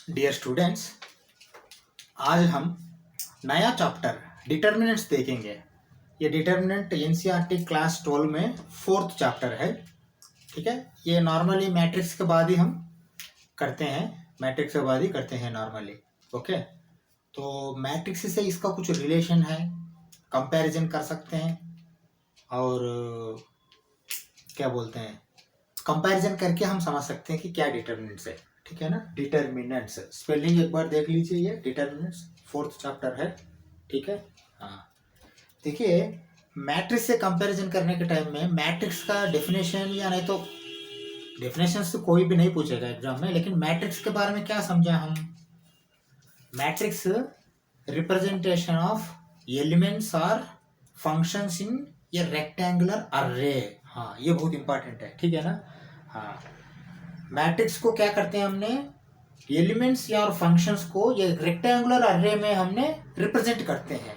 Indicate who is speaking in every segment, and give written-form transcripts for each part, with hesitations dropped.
Speaker 1: Dear students, आज हम नया चैप्टर डिटर्मिनेंट्स देखेंगे। ये डिटर्मिनेंट एनसीईआरटी क्लास 12 में 4th चैप्टर है। ठीक है, ये नॉर्मली मैट्रिक्स के बाद ही हम करते हैं, मैट्रिक्स के बाद ही करते हैं नॉर्मली। ओके, तो मैट्रिक्स से इसका कुछ रिलेशन है, कंपैरिजन कर सकते हैं और क्या बोलते हैं, कंपैरिजन करके हम समझ सकते हैं कि क्या डिटर्मिनेंट्स है। ठीक है ना, डिटर्मिनेंट्स स्पेलिंग एक बार देख लीजिए। ये डिटर्मिनेंट्स 4th चैप्टर है। ठीक है, हाँ देखिए, मैट्रिक्स से कंपैरिजन करने के टाइम में मैट्रिक्स का डेफिनेशन, या नहीं तो डेफिनेशन से कोई भी नहीं पूछेगा एग्जाम में, लेकिन मैट्रिक्स के बारे में क्या समझा हम। मैट्रिक्स रिप्रेजेंटेशन ऑफ एलिमेंट्स और फंक्शंस इन ये रेक्टेंगुलर अर्रे। हाँ, ये बहुत इंपॉर्टेंट है। ठीक है ना, हाँ मैट्रिक्स को क्या करते हैं हमने, एलिमेंट्स या और फंक्शंस को ये रेक्टेंगुलर अर्रे में हमने रिप्रेजेंट करते हैं।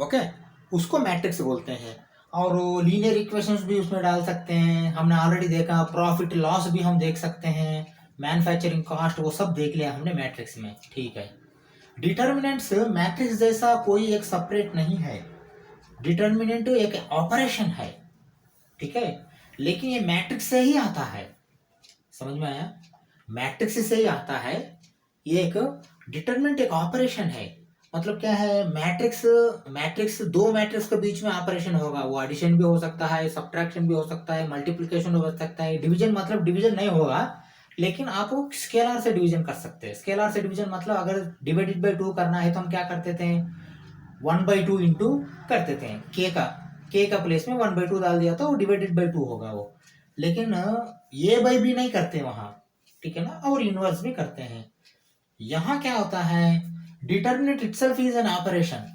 Speaker 1: ओके, उसको मैट्रिक्स बोलते हैं। और लीनियर इक्वेशंस भी उसमें डाल सकते हैं। हमने ऑलरेडी देखा, प्रॉफिट लॉस भी हम देख सकते हैं, मैन्युफैक्चरिंग कॉस्ट, वो सब देख लिया हमने मैट्रिक्स में। ठीक है, डिटर्मिनेंट्स मैट्रिक्स जैसा कोई एक सेपरेट नहीं है। डिटर्मिनेंट एक ऑपरेशन है, ठीक है, लेकिन ये मैट्रिक्स से ही आता है। समझ में आया, मैट्रिक्स से ही आता है। ये एक डिटरमिनेंट एक ऑपरेशन है। मतलब क्या है, मैट्रिक्स दो मैट्रिक्स के बीच में ऑपरेशन होगा। वो एडिशन भी हो सकता है, सब्ट्रैक्शन भी हो सकता है, मल्टीप्लिकेशन हो सकता है, डिवीजन मतलब डिवीजन नहीं होगा, लेकिन आप स्केलर से डिवीजन कर सकते हैं। स्केलर से डिवीजन मतलब अगर डिवाइडेड बाई 2 करना है तो हम क्या करते थे, 1/2 इंटू करते थे। के का प्लेस में 1/2 डाल दिया तो डिवाइडेड बाई 2 होगा वो। लेकिन ये बाई भी नहीं करते वहां, ठीक है ना, और इनवर्स भी करते हैं। यहां क्या होता है, determinant itself is an operation.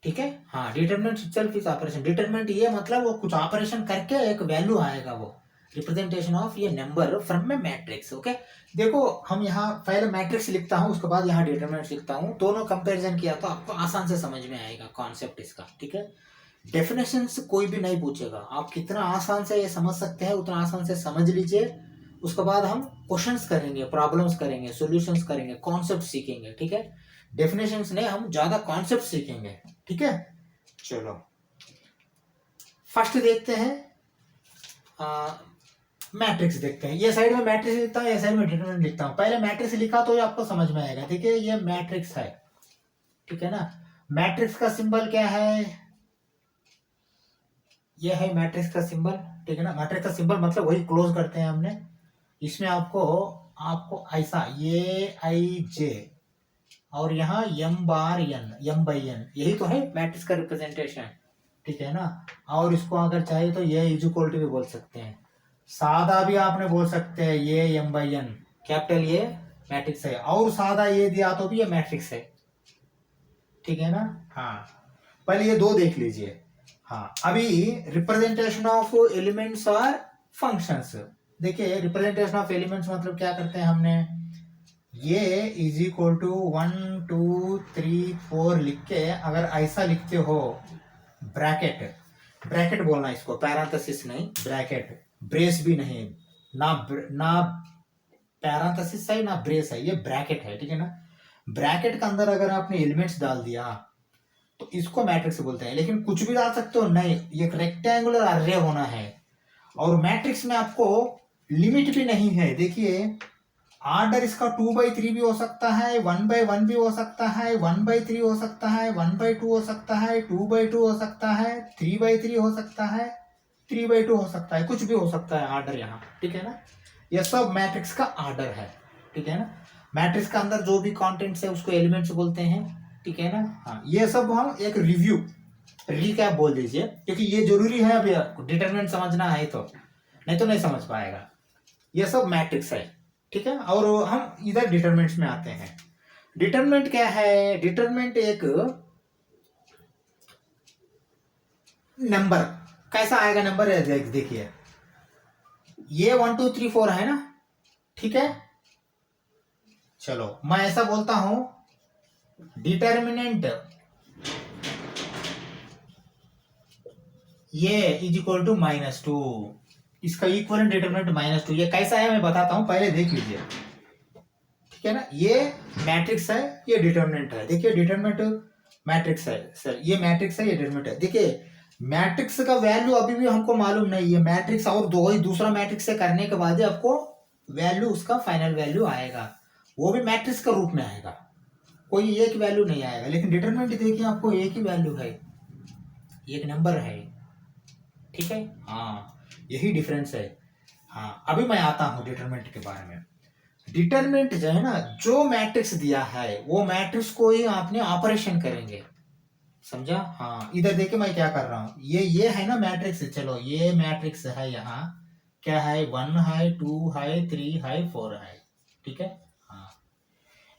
Speaker 1: ठीक है, हाँ determinant itself is operation. Determinant ये मतलब वो कुछ ऑपरेशन करके एक वैल्यू आएगा, वो रिप्रेजेंटेशन ऑफ ये number from A matrix. Okay, देखो हम यहाँ पहले मैट्रिक्स लिखता हूँ, उसके बाद यहाँ डिटर्मिनेंट लिखता हूँ, दोनों कंपैरिजन किया तो आपको आसान से समझ में आएगा कॉन्सेप्ट इसका। ठीक है, डेफिनेशन से कोई भी नहीं पूछेगा, आप कितना आसान से ये समझ सकते हैं उतना आसान से समझ लीजिए। उसके बाद हम क्वेश्चंस करेंगे, प्रॉब्लम्स करेंगे, सॉल्यूशंस करेंगे, कॉन्सेप्ट सीखेंगे। ठीक है, डेफिनेशंस नहीं, हम ज्यादा कॉन्सेप्ट सीखेंगे। ठीक है, चलो फर्स्ट देखते हैं, मैट्रिक्स देखते हैं। ये साइड में मैट्रिक्स लिखता हूँ, ये साइड में डिटरमिनेंट लिखता हूँ। पहले मैट्रिक्स लिखा तो ये आपको समझ में आएगा। ठीक है, ये मैट्रिक्स है, ठीक है ना। मैट्रिक्स का सिंबल क्या है, ये है मैट्रिक्स का सिंबल। ठीक है ना, मैट्रिक्स का सिंबल मतलब वही क्लोज करते हैं हमने। इसमें आपको आपको ऐसा ये आई जे और यहाँ m/n यही तो है मैट्रिक्स का रिप्रेजेंटेशन। ठीक है ना, और इसको अगर चाहे तो ये इज इक्वल टू भी बोल सकते हैं, सादा भी आपने बोल सकते हैं, ये m/n कैपिटल ये मैट्रिक्स है, और सादा ये दिया तो भी ये मैट्रिक्स है। ठीक है ना, हाँ पहले ये दो देख लीजिए। हाँ, अभी रिप्रेजेंटेशन ऑफ एलिमेंट्स और फंक्शंस देखिए। रिप्रेजेंटेशन ऑफ एलिमेंट्स मतलब क्या करते हैं हमने, ये इज इक्वल टू 1 2 3 4 लिख के अगर ऐसा लिखते हो, ब्रैकेट बोलना इसको, पैरेंथेसिस नहीं, ब्रैकेट, ब्रेस भी नहीं, ना पैरेंथेसिस है ना ब्रेस है, ये ब्रैकेट है। ठीक है ना, ब्रैकेट के अंदर अगर आपने एलिमेंट्स डाल दिया तो इसको मैट्रिक्स बोलते हैं। लेकिन कुछ भी डाल सकते हो नहीं, ये रेक्टेंगुलर अर्रे होना है। और मैट्रिक्स में आपको लिमिट भी नहीं है। देखिए, ऑर्डर इसका 2/3 भी हो सकता है, 1/1 भी हो सकता है, 1/3 हो सकता है, 1/2 हो सकता है, 2/2 हो सकता है, 3/3 हो सकता है, 3/2 हो सकता है, कुछ भी हो सकता है ऑर्डर यहाँ। ठीक है ना, यह सब मैट्रिक्स का ऑर्डर है। ठीक है ना, मैट्रिक्स का अंदर जो भी कंटेंट्स है उसको एलिमेंट्स बोलते हैं। ठीक है ना, हाँ ये सब हम एक रिकैप बोल दीजिए, क्योंकि ये जरूरी है अभी डिटरमिनेंट समझना है, तो नहीं समझ पाएगा। ये सब मैट्रिक्स है। ठीक है, और हम इधर डिटरमिनेंट्स में आते हैं। डिटरमिनेंट क्या है, डिटरमिनेंट एक नंबर, कैसा आएगा नंबर है, देखिए ये 1 2 3 4 है ना। ठीक है, चलो मैं ऐसा बोलता हूं, डिटरमिनेंट ये इज इक्वल टू -2। इसका इक्वलेंट डिटरमिनेंट -2। ये कैसा है मैं बताता हूं, पहले देख लीजिए, ठीक है ना। ये मैट्रिक्स है, ये डिटरमिनेंट है। देखिए डिटरमिनेंट मैट्रिक्स है सर, ये मैट्रिक्स है, ये डिटरमिनेंट है। देखिए मैट्रिक्स का वैल्यू अभी भी हमको मालूम नहीं है, मैट्रिक्स और दो ही दूसरा मैट्रिक्स से करने के बाद ही आपको वैल्यू, उसका फाइनल वैल्यू आएगा, वो भी मैट्रिक्स का रूप में आएगा, कोई एक वैल्यू नहीं आएगा। लेकिन डिटरमिनेंट देखिए आपको एक ही वैल्यू है, एक नंबर है, ठीक है। हाँ यही डिफरेंस है। हाँ अभी मैं आता हूँ डिटरमिनेंट के बारे में। डिटरमिनेंट जो है ना, जो मैट्रिक्स दिया है वो मैट्रिक्स को ही आपने ऑपरेशन करेंगे, समझा। हाँ इधर देखिए मैं क्या कर रहा हूँ, ये है ना मैट्रिक्स, चलो ये मैट्रिक्स है, यहाँ क्या है, 1 है, 2 है, 3 है, 4 है, ठीक है। हाँ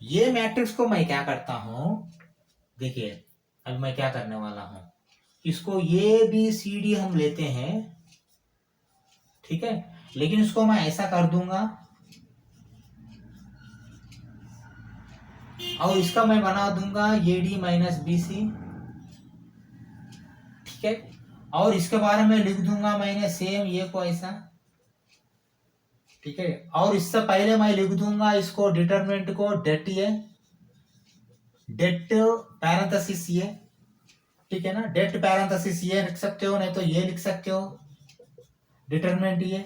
Speaker 1: ये मैट्रिक्स को मैं क्या करता हूँ, देखिए अब मैं क्या करने वाला हूँ, इसको ABCD हम लेते हैं, ठीक है। लेकिन इसको मैं ऐसा कर दूंगा और इसका मैं बना दूंगा AD-BC, ठीक है। और इसके बारे में लिख दूंगा मैंने सेम ये को ऐसा, ठीक है। और इससे पहले मैं लिख दूंगा इसको डिटरमिनेंट को डेट, ये डेट पैरेंथेसिस ये, ठीक है ना। डेट पैरेंथेसिस ये लिख सकते हो, नहीं तो ये लिख सकते हो डिटरमिनेंट ये,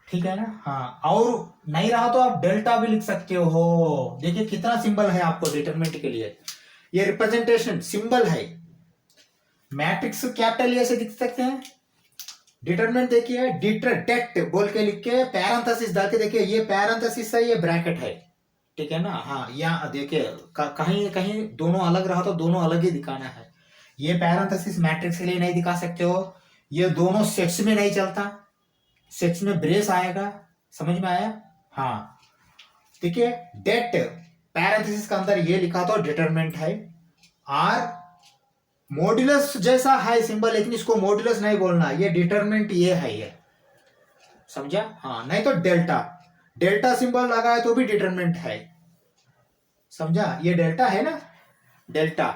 Speaker 1: ठीक है ना। हाँ और नहीं रहा तो आप डेल्टा भी लिख सकते हो। देखिए कितना सिंबल है आपको डिटरमिनेंट के लिए, ये रिप्रेजेंटेशन सिंबल है। मैट्रिक्स कैपिटल ए से लिख सकते हैं, डिटरमिनेंट देखिए डेट बोल के लिख के पैरेंथेसिस डाल के, देखिए ये पैरेंथेसिस है, ये ब्रैकेट है, ठीक है ना। हाँ यहाँ देखिए कहीं कहीं दोनों अलग रहा तो दोनों अलग ही दिखाना है। ये पैरेंथेसिस मैट्रिक्स के लिए नहीं दिखा सकते हो, ये दोनों सेट्स में नहीं चलता, सेट्स में ब्रेस आएगा, समझ में आया। हाँ देखिए डेट पैरेंथेसिस का अंदर ये लिखा तो डिटरमिनेंट है। आर मॉड्यूलस जैसा है सिंबल, लेकिन इसको मॉड्यूलस नहीं बोलना, ये डिटरमिनेंट ये है, ये समझा। हाँ नहीं तो डेल्टा, डेल्टा सिंबल लगा है तो भी डिटरमिनेंट है, समझा। ये डेल्टा है ना, डेल्टा,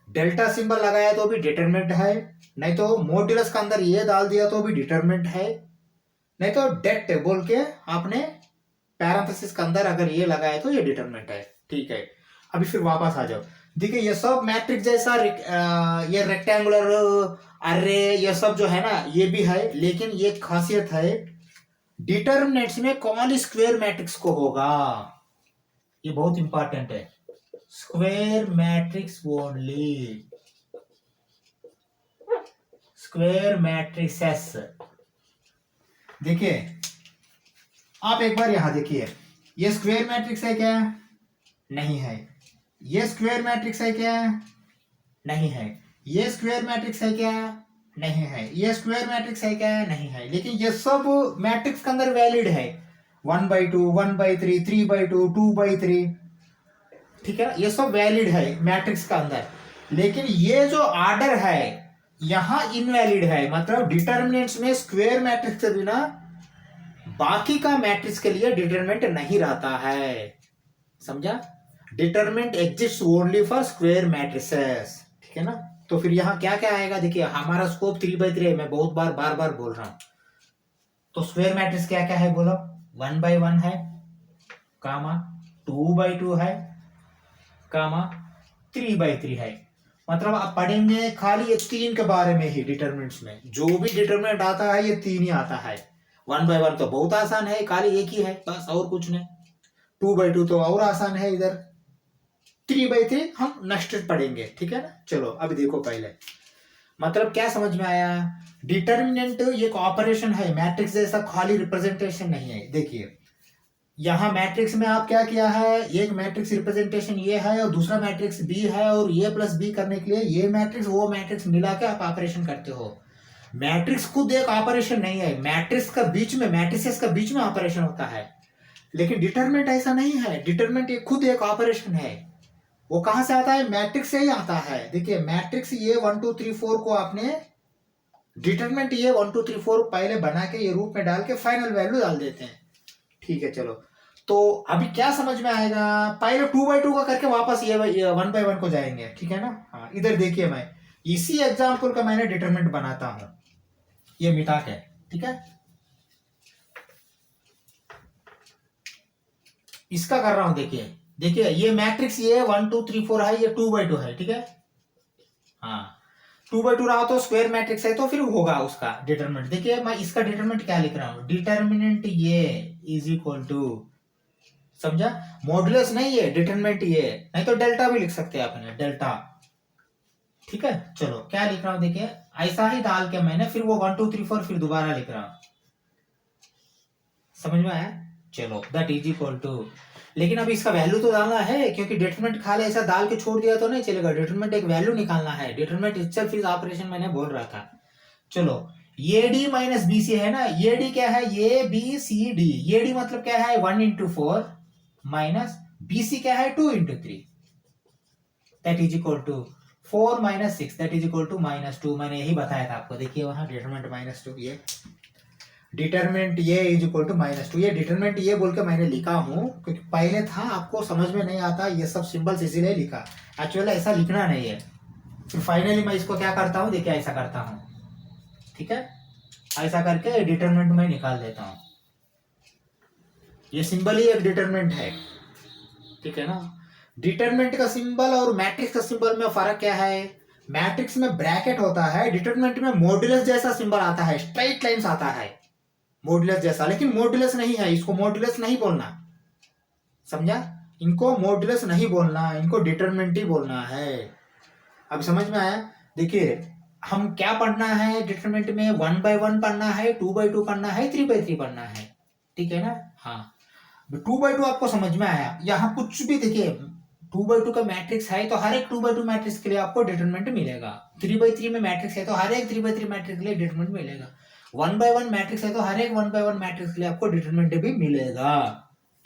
Speaker 1: डेल्टा सिंबल लगाया तो भी डिटरमिनेंट है, नहीं तो मॉड्यूलस का अंदर ये डाल दिया तो भी डिटरमिनेंट है, नहीं तो डेट बोल के आपने पैरेंथेसिस के अंदर अगर ये लगाया तो ये डिटरमिनेंट है, ठीक है। अभी फिर वापस आ जाओ, देखिए ये सब मैट्रिक्स जैसा ये रेक्टेंगुलर अर्रे ये सब जो है ना ये भी है, लेकिन ये खासियत है डिटरमिनेंट्स में कौन स्क्वायर मैट्रिक्स को होगा, ये बहुत इंपॉर्टेंट है, square matrix only, square matrices. देखिए आप एक बार यहां देखिए, ये स्क्वायर मैट्रिक्स है क्या, नहीं है। ये स्क्वायर मैट्रिक्स है क्या, नहीं है। ये स्क्वायर मैट्रिक्स है क्या, नहीं है। ये स्क्वायर मैट्रिक्स है क्या, नहीं है। लेकिन ये सब मैट्रिक्स के अंदर वैलिड है, 1/2, 1/3, 3/2, 2/3, ठीक है। ये सब वैलिड है मैट्रिक्स का अंदर, लेकिन ये जो ऑर्डर है यहां इनवैलिड है, मतलब डिटरमिनेंट्स में स्क्वायर मैट्रिक्स के बिना बाकी का मैट्रिक्स के लिए डिटरमिनेंट नहीं रहता है, समझा। Determinant exist only for square matrices, ठीक है ना। तो फिर यहाँ क्या क्या आएगा, देखिए हमारा स्कोप 3/3 है, मैं बहुत बार बार बोल रहा हूं। तो स्क्वायर मैट्रिक्स क्या क्या है बोलो, 1/1 है, कामा 2/2 है, कामा 3/3 है। मतलब आप पढ़ेंगे खाली ये तीन के बारे में ही, डिटरमिनेंट्स में जो भी डिटरमिनेंट आता है ये तीन ही आता है। 1/1 तो बहुत आसान है, खाली एक ही है बस, और कुछ नहीं। 2/2 तो और आसान है, इधर 3/3 हम नेक्स्ट पढ़ेंगे, ठीक है ना। चलो अभी देखो पहले, मतलब क्या समझ में आया, डिटरमिनेंट एक ऑपरेशन है, मैट्रिक्स जैसा खाली रिप्रेजेंटेशन नहीं है। देखिए यहाँ मैट्रिक्स में आप क्या किया है, एक मैट्रिक्स रिप्रेजेंटेशन ये है और दूसरा मैट्रिक्स बी है, और ये प्लस बी करने के लिए ये मैट्रिक्स वो मैट्रिक्स मिला के आप ऑपरेशन करते हो। मैट्रिक्स खुद एक ऑपरेशन नहीं है, मैट्रिक्स का बीच में, मैट्रिसेस का बीच में ऑपरेशन होता है। लेकिन डिटरमिनेंट ऐसा नहीं है, डिटरमिनेंट ये खुद एक ऑपरेशन है। वो कहां से आता है, मैट्रिक्स से ही आता है। देखिए मैट्रिक्स ये 1 2 3 4 को आपने डिटरमिनेंट ये 1 2 3 4 पहले बना के ये रूप में डाल के फाइनल वैल्यू डाल देते हैं, ठीक है। चलो तो अभी क्या समझ में आएगा, पहले 2/2 का करके वापस ये 1/1 को जाएंगे, ठीक है ना। हाँ इधर देखिए मैं इसी एग्जाम्पल का मैंने डिटरमिनेंट बनाता हूं, ये मिटा के, ठीक है। इसका कर रहा हूं, देखिए देखिए ये मैट्रिक्स ये 1 2 3 4 है, ये 2/2 है, ठीक है। हाँ 2/2 रहा तो स्क्वायर मैट्रिक्स है तो फिर होगा उसका डिटरमिनेंट। देखिए मैं इसका डिटरमिनेंट क्या लिख रहा हूँ, डिटरमिनेंट ये इज इक्वल टू, समझा, मॉडुलस नहीं है डिटरमिनेंट ये, नहीं तो डेल्टा भी लिख सकते हैं अपने, डेल्टा, ठीक है। चलो क्या लिख रहा हूं, देखिए ऐसा ही डाल के मैंने फिर वो 1 2 3 4 फिर दोबारा लिख रहा हूं, समझ में आया। चलो दैट इज इक्वल टू, लेकिन अब इसका वैल्यू तो डालना है, क्योंकि डिटरमिनेंट खाली ऐसा डाल के छोड़ दिया तो नहीं चलेगा, डिटरमिनेंट एक वैल्यू निकालना है, डिटरमिनेंट इटसेल्फ इज ऑपरेशन मैंने बोल रहा था। चलो A D minus B C है ना, ए डी क्या है, A B C D, A D मतलब क्या है 1 इंटू 4 माइनस बी सी क्या है 2 into 3, that is equal to 4 minus 6 that is equal to -2, मैंने यही बताया था आपको, देखिए वहां डिटरमिनेंट -2, ये डिटरमिनेंट ये इज इक्वल टू -2, ये डिटरमिनेंट ये बोल के मैंने लिखा हूं क्योंकि पहले था आपको समझ में नहीं आता ये सब सिंबल्स, इसीलिए लिखा, एक्चुअली ऐसा लिखना नहीं है। फिर फाइनली मैं इसको क्या करता हूं, देखिए ऐसा करता हूं, ठीक है, ऐसा करके डिटरमिनेंट में निकाल देता हूं, ये सिंबल ही एक डिटरमिनेंट है, ठीक है ना। डिटरमिनेंट का सिंबल और मैट्रिक्स का सिंबल में फर्क क्या है, मैट्रिक्स में ब्रैकेट होता है, डिटरमिनेंट में मॉड्यूलस जैसा सिंबल आता है, स्ट्रेट लाइंस आता है मॉड्यूलस जैसा, लेकिन मॉड्यूलस नहीं है, इसको मॉड्यूलस नहीं बोलना, समझा, इनको मॉड्यूलस नहीं बोलना, इनको डिटरमिनेंट ही बोलना है। अब समझ में आया। देखिए हम क्या पढ़ना है डिटरमिनेंट में, 1/1 पढ़ना है, 2/2 पढ़ना है, 3/3 पढ़ना है, ठीक है ना। हाँ 2/2 आपको समझ में आया, यहाँ कुछ भी देखिए 2/2 का मैट्रिक्स है तो हर एक 2/2 मैट्रिक्स के लिए आपको डिटरमिनेंट मिलेगा, 3/3 में मैट्रिक्स है तो हर एक 3/3 मैट्रिक्स के लिए डिटरमिनेंट मिलेगा, 1/1 मैट्रिक्स है तो हर एक 1/1 मैट्रिक्स के लिए आपको डिटरमिनेंट भी मिलेगा,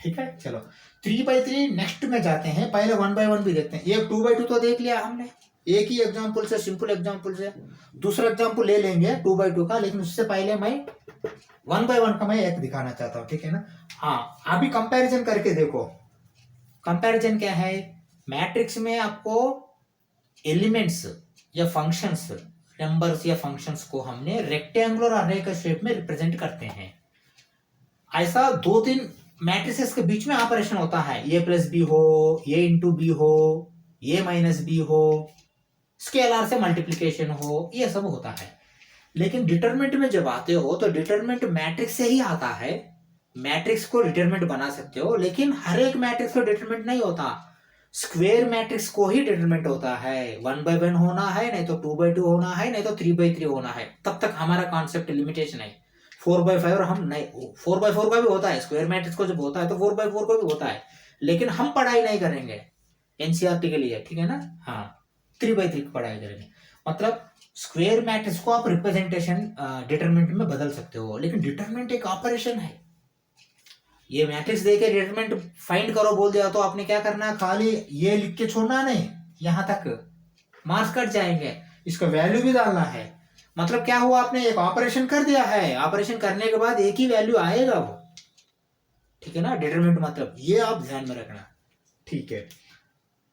Speaker 1: ठीक है। चलो 3/3 नेक्स्ट में जाते हैं, पहले 1/1 भी देखते हैं। एक 2/2 तो देख लिया हमने एक ही एग्जांपल से, सिंपल एग्जांपल से, दूसरा एग्जांपल ले लेंगे 2/2 का, लेकिन उससे पहले मैं 1/1 का मैं एक दिखाना चाहता हूँ, ठीक है ना। हाँ अभी कंपैरिजन करके देखो, कंपैरिजन क्या है, मैट्रिक्स में आपको एलिमेंट्स या फंक्शंस, नंबर्स या फंक्शंस को हमने रेक्टेंगुलर अरे के शेप में रिप्रेजेंट करते हैं, ऐसा 2-3 मैट्रिसेस के बीच में ऑपरेशन होता है, ए प्लस बी हो, ए इंटू बी हो, ए माइनस बी हो, स्केलर से मल्टीप्लीकेशन हो, ये सब होता है। लेकिन डिटरमिनेंट में जब आते हो तो डिटरमिनेंट मैट्रिक्स से ही आता है, मैट्रिक्स को डिटरमिनेंट बना सकते हो, लेकिन हर एक मैट्रिक्स को डिटरमिनेंट नहीं होता, स्क्वायर मैट्रिक्स को ही डिटरमिनेंट होता है, 1/1 होना है, नहीं तो 2/2 होना है, नहीं तो 3/3 होना है, तब तक हमारा कॉन्सेप्ट लिमिटेशन है। 4/5 और हम नहीं, 4/4 का भी होता है, स्क्वायर मैट्रिक्स को जब होता है तो 4/4 का भी होता है, लेकिन हम पढ़ाई नहीं करेंगे एनसीईआरटी के लिए, ठीक है ना। हाँ 3/3 की पढ़ाई करेंगे, मतलब स्क्वायर मैट्रिक्स को आप रिप्रेजेंटेशन डिटरमिनेंट में बदल सकते हो, लेकिन डिटरमिनेंट एक ऑपरेशन है, ये मैट्रिक्स देके डिटरमिनेंट फाइंड करो बोल दिया तो आपने क्या करना, खाली ये लिख के छोड़ना नहीं, यहां तक मार्क्स कट जाएंगे, इसका वैल्यू भी डालना है, मतलब क्या हुआ, आपने एक ऑपरेशन कर दिया है, ऑपरेशन करने के बाद एक ही वैल्यू आएगा वो, ठीक है ना, डिटरमिनेंट मतलब ये आप ध्यान में रखना, ठीक है।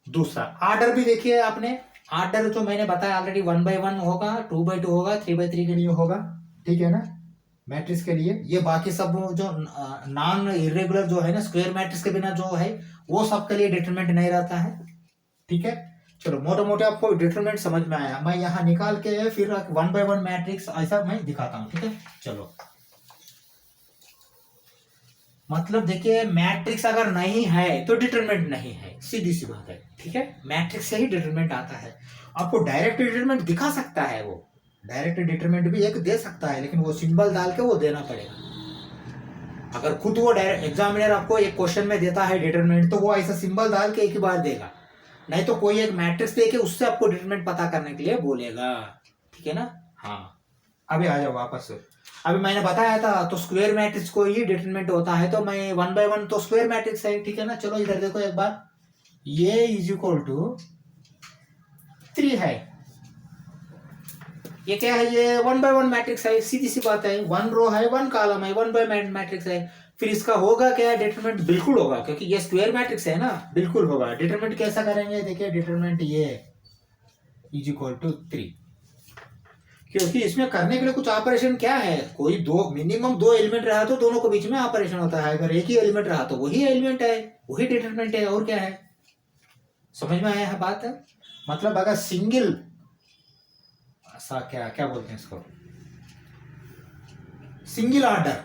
Speaker 1: दूसरा आर्डर भी देखिए आपने, आर्डर जो मैंने बताया ऑलरेडी 1/1 होगा, 2/2 होगा, 3/3 के लिए होगा, ठीक है ना, मैट्रिक्स के लिए। ये बाकी सब जो नॉन इरेगुलर जो है ना, स्क्वायर मैट्रिक्स के बिना जो है वो सब के लिए डिटरमिनेंट नहीं रहता है, ठीक है। चलो मोटे मोटे आपको डिटरमिनेंट समझ में आया, मैं यहाँ निकाल के फिर 1/1 मैट्रिक्स ऐसा मैं दिखाता हूँ, ठीक है। चलो मतलब देखिए मैट्रिक्स अगर नहीं है तो डिटरमिनेंट नहीं है, सीधी सी बात है, ठीक है, मैट्रिक्स से ही डिटरमिनेंट आता है। आपको डायरेक्ट डिटरमिनेंट दिखा सकता है, वो डायरेक्ट डिटरमिनेंट भी एक दे सकता है, लेकिन वो सिंबल डाल के वो देना पड़ेगा। अगर खुद वो एग्जामिनर आपको एक क्वेश्चन में देता है डिटरमिनेंट तो वो ऐसा सिंबल डाल के एक ही बार देगा, नहीं तो कोई एक मैट्रिक्स दे के उससे आपको डिटरमिनेंट पता करने के लिए बोलेगा, ठीक है ना। हाँ अभी आ जाओ वापस, अभी मैंने बताया था तो स्क्वायर मैट्रिक्स को ही डिटरमिनेंट होता है, तो मैं 1/1 तो स्क्वायर मैट्रिक्स है, ठीक है ना। चलो इधर देखो एक बार, ये इज इक्वल टू 3 है, ये क्या है, ये 1/1 मैट्रिक्स है, सीधी सी बात है, 1 रो है 1 कॉलम है, 1/1 मैट्रिक्स है, फिर इसका होगा क्या डिटरमिनेंट, बिल्कुल होगा, क्योंकि ये स्क्वायर मैट्रिक्स है ना, बिल्कुल होगा। डिटरमिनेंट कैसा करेंगे, देखिए डिटरमिनेंट ये इज इक्वल टू 3, क्योंकि इसमें करने के लिए कुछ ऑपरेशन क्या है, कोई दो मिनिमम दो एलिमेंट रहा तो दोनों के बीच में ऑपरेशन होता है, अगर एक ही एलिमेंट रहा तो वही एलिमेंट है, वही डिटरमिनेंट है, और क्या है। समझ में आया है बात है। मतलब अगर सिंगल ऐसा क्या क्या बोलते हैं इसको, सिंगल ऑर्डर,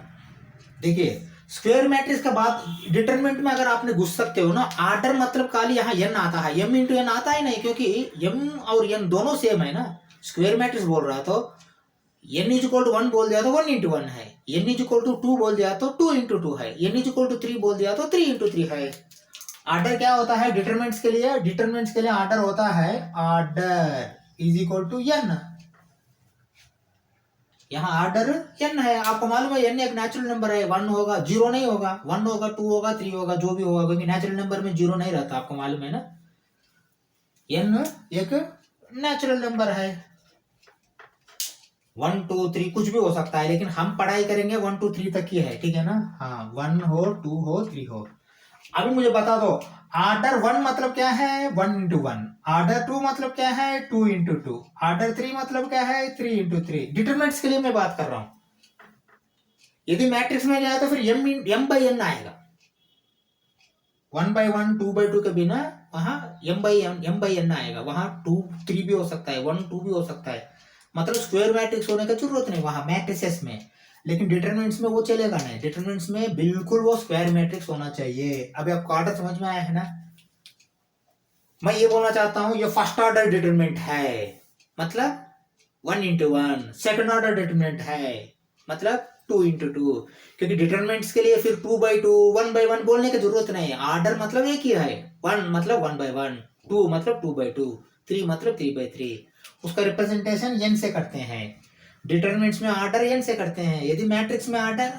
Speaker 1: देखिए स्क्वायर मैट्रिक्स का बात डिटरमिनेंट में अगर आपने घुस सकते हो ना, ऑर्डर मतलब खाली यहाँ एन आता है, एम इंटू एन आता है नहीं, क्योंकि एम और एन दोनों सेम है ना। स्क्वायर मैट्रिक्स बोल रहा तो एन इज इक्वल टू 1 बोल दिया तो 1 इंटू 1 है, एन इज इक्वल टू 2 बोल दिया तो 2 इंटू 2 है, एन इज इक्वल टू 3 बोल दिया तो 3 इंटू 3 है। ऑर्डर क्या होता है डिटरमिनेंट्स के लिए, डिटरमिनेंट्स के लिए ऑर्डर होता है order is equal to N. यहाँ ऑर्डर एन है, आपको मालूम है एन एक नेचुरल नंबर है, 1 होगा 0 नहीं होगा, 1 होगा 2 होगा 3 होगा जो भी होगा, क्योंकि नेचुरल नंबर में 0 नहीं रहता, आपको मालूम है ना। एन एक नेचुरल नंबर है, 1 2 3 कुछ भी हो सकता है, लेकिन हम पढ़ाई करेंगे 1 2 3 तक ही है, ठीक है ना। हाँ 1 हो 2 हो 3 हो। अभी मुझे बता दो ऑर्डर 1 मतलब क्या है 1 इंटू 1, ऑर्डर 2 मतलब क्या है 2 इंटू 2, ऑर्डर 3 मतलब क्या है 3 इंटू 3। डिटरमिनेंट्स के लिए मैं बात कर रहा हूं। यदि मैट्रिक्स में जाए तो फिर एम बाई एन आएगा, 1 बाई 1 2 बाई 2 के बिना वहां एम बाई एन आएगा, वहां 2 3 भी हो सकता है, 1 2 भी हो सकता है, मतलब स्क्वायर मैट्रिक्स होने की जरूरत नहीं वहां मैट्रिसेस में। लेकिन डिटरमिनेंट्स में वो चलेगा नहीं, डिटरमिनेंट्स में बिल्कुल वो स्क्वायर मैट्रिक्स होना चाहिए। अभी आपको ऑर्डर समझ में आया है ना। मैं ये बोलना चाहता हूं ये फर्स्ट ऑर्डर डिटरमिनेंट है, मतलब 1 इंटू 1, सेकेंड ऑर्डर डिटरमिनेंट है मतलब 2 इंटू 2, क्योंकि डिटरमिनेंट्स के लिए फिर 2 बाई 2 1 बाई 1 बोलने की जरूरत नहीं, ऑर्डर मतलब एक ही है, 1 मतलब 1 बाई 1, 2 मतलब 2 बाई 2, 3 मतलब 3 बाई 3। उसका रिप्रेजेंटेशन एन से करते हैं, डिटरमिनेंट्स में ऑर्डर एन से करते हैं, यदि मैट्रिक्स में ऑर्डर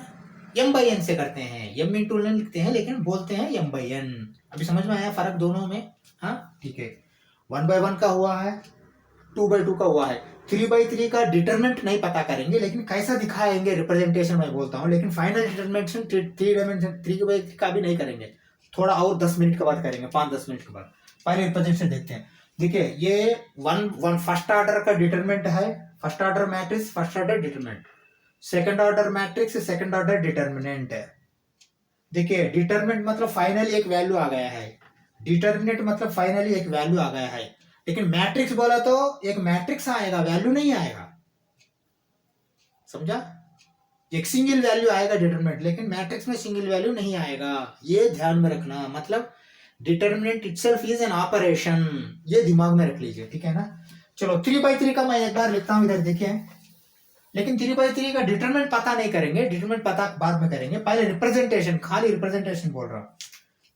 Speaker 1: एम बाई एन से करते हैं, एम इंटू एन लिखते हैं लेकिन बोलते हैं एम बाई एन। अभी समझ में आया फर्क दोनों में। हाँ ठीक है, 1 बाई 1 का हुआ है, 2 बाई 2 का हुआ है, 3 बाई 3 का डिटरमिनेंट नहीं पता करेंगे, लेकिन कैसा दिखाएंगे रिप्रेजेंटेशन मैं बोलता हूँ, लेकिन फाइनल डिटरमिनेशन 3 डायमेंशन 3 बाई 3 का भी नहीं करेंगे, थोड़ा और 10 मिनट के बाद करेंगे, 5-10 मिनट के बाद। पहले रिप्रेजेंटेशन देखते हैं। देखिए ये वन फर्स्ट ऑर्डर का डिटरमिनेंट है, first order matrix first order determinant, second order matrix second order determinant है। देखिए डिटरमिनेंट मतलब फाइनली एक वैल्यू आ गया है, डिटरमिनेंट मतलब फाइनली एक वैल्यू आ गया है, लेकिन मैट्रिक्स बोला तो एक मैट्रिक्स आएगा वैल्यू नहीं आएगा, समझा। एक सिंगल वैल्यू आएगा डिटरमिनेंट, लेकिन मैट्रिक्स में सिंगल वैल्यू नहीं आएगा, ये ध्यान में रखना। मतलब determinant itself is an operation, ये दिमाग में रख लीजिए, ठीक है ना। चलो 3 बाई 3 का मैं एक बार लिखता हूं, इधर देखिए, लेकिन 3 बाई 3 का डिटरमिनेंट पता नहीं करेंगे, डिटरमिनेंट पता बाद में करेंगे, पहले रिप्रेजेंटेशन, खाली रिप्रेजेंटेशन बोल रहा हूं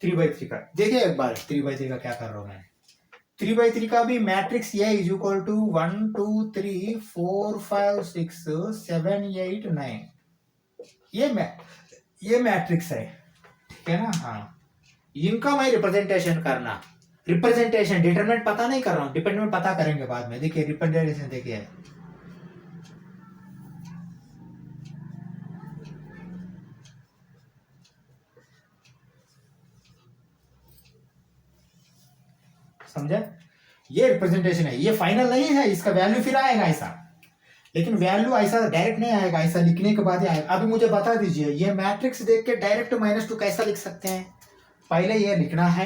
Speaker 1: 3 बाई 3 का। देखिए एक बार 3 बाई 3 का क्या कर रहा हूं मैं, 3 बाई 3 का भी मैट्रिक्स ये इज इक्वल टू 1 2 3 4 5 6 7 8 9, ये मैट्रिक्स है, ठीक है ना। हाँ इनका मैं रिप्रेजेंटेशन करना, रिप्रेजेंटेशन डिटरमिनेंट पता नहीं कर रहा हूं, डिपेंडेंट पता करेंगे बाद में। देखिए रिप्रेजेंटेशन देखिए, समझे, ये रिप्रेजेंटेशन है, ये फाइनल नहीं है, इसका वैल्यू फिर आएगा ऐसा, लेकिन वैल्यू ऐसा डायरेक्ट नहीं आएगा, ऐसा लिखने के बाद ही आएगा। अभी मुझे बता दीजिए ये मैट्रिक्स देख के डायरेक्ट -2 कैसा लिख सकते हैं। पहले ये लिखना है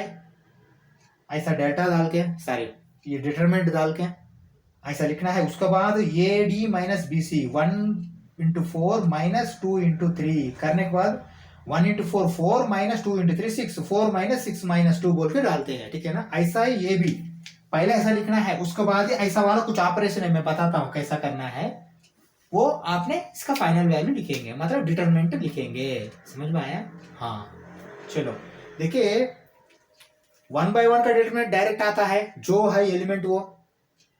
Speaker 1: ऐसा डेटा डाल के, सॉरी ये डिटरमिनेंट डाल के ऐसा लिखना है, उसके बाद A D minus B C 1 into 4 minus 2 into 3 करने के बाद 1 into 4 4 minus 2 into 3 6 4 minus 6 minus 2 बोल के डालते हैं, ठीक है ना। ऐसा ही ये भी पहले ऐसा लिखना है, उसके बाद ऐसा वाला कुछ ऑपरेशन है, मैं बताता हूँ कैसा करना है, वो आपने इसका फाइनल वैल्यू लिखेंगे, मतलब डिटरमिनेंट लिखेंगे। समझ में आया। हाँ चलो देखिए 1 बाई 1 का डिटरमिनेंट डायरेक्ट आता है, जो है एलिमेंट वो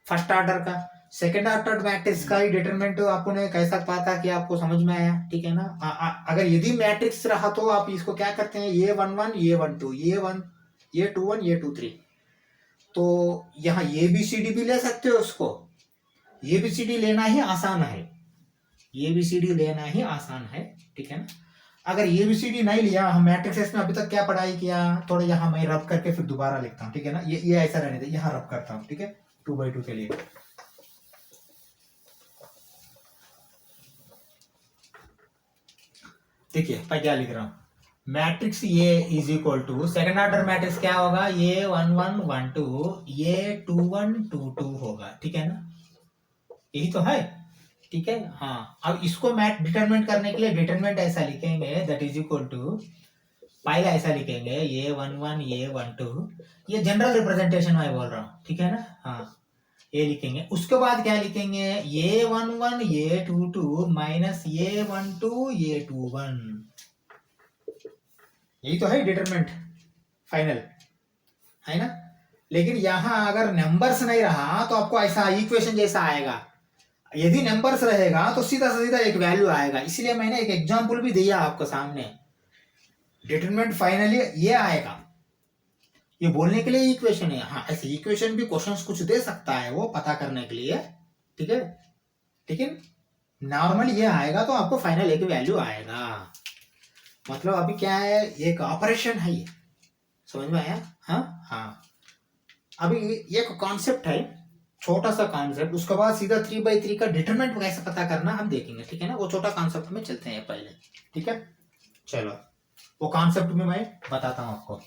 Speaker 1: फर्स्ट ऑर्डर का, सेकेंड ऑर्डर मैट्रिक्स का ही डिटरमिनेंट आपने कैसा पता कि आपको समझ में आया, ठीक है ना। अगर यदि मैट्रिक्स रहा तो आप इसको क्या करते हैं, ये 1 1 ये 1 2 ये 1 ये 2 1 ये 2 3, तो यहाँ ए बी सी डी भी ले सकते हो, उसको ए बी सी डी लेना ही आसान है, ए बी सी डी लेना ही आसान है, ठीक है ना। अगर ए बी सी डी नहीं लिया, हम मैट्रिक्स में अभी तक क्या पढ़ाई किया, थोड़ा यहाँ मैं रब करके फिर दोबारा लिखता हूँ, ठीक है ना। ये ऐसा रहने दे, यहाँ रब करता हूँ, ठीक है 2 बाई 2 के लिए। देखिए मैं क्या लिख रहा हूँ, matrix A is equal to second order matrix क्या होगा, ये 1 1 1 2, ये 2 1 2 2 होगा, ठीक है ना, यही तो है, ठीक है। हाँ, अब इसको मैथ डिटरमिनेट करने के लिए डिटरमिनेंट ऐसा लिखेंगे, दैट इज इक्वल टू, पहले ऐसा लिखेंगे ये 1 1 ये 1 2, ये जनरल रिप्रेजेंटेशन मैं बोल रहा हूँ, ठीक है ना। हाँ, ये लिखेंगे, उसके बाद क्या लिखेंगे, ये 1 1 ये 2 2 माइनस ये 1 2 ये 2 1, यही तो है डिटरमिनेंट फाइनल, है ना। लेकिन यहाँ अगर नंबर्स नहीं रहा तो आपको ऐसा इक्वेशन जैसा आएगा, यदि नंबर्स रहेगा तो सीधा सीधा एक वैल्यू आएगा, इसलिए मैंने एक एग्जांपल भी दिया आपको सामने, डिटरमिनेंट फाइनली ये आएगा, ये बोलने के लिए इक्वेशन है। हाँ, ऐसे इक्वेशन भी क्वेश्चंस कुछ दे सकता है वो पता करने के लिए, ठीक है, लेकिन नॉर्मल ये आएगा तो आपको फाइनल एक वैल्यू आएगा, मतलब अभी क्या है, एक ऑपरेशन है ये, समझ में आया। हाँ हाँ, अभी एक कॉन्सेप्ट है, छोटा सा कॉन्सेप्ट, उसके बाद सीधा 3/3 का डिटरमिनेंट कैसे पता करना हम देखेंगे, ठीक है ना, वो छोटा कॉन्सेप्ट में चलते हैं पहले, ठीक है। चलो वो कॉन्सेप्ट में मैं बताता हूँ आपको।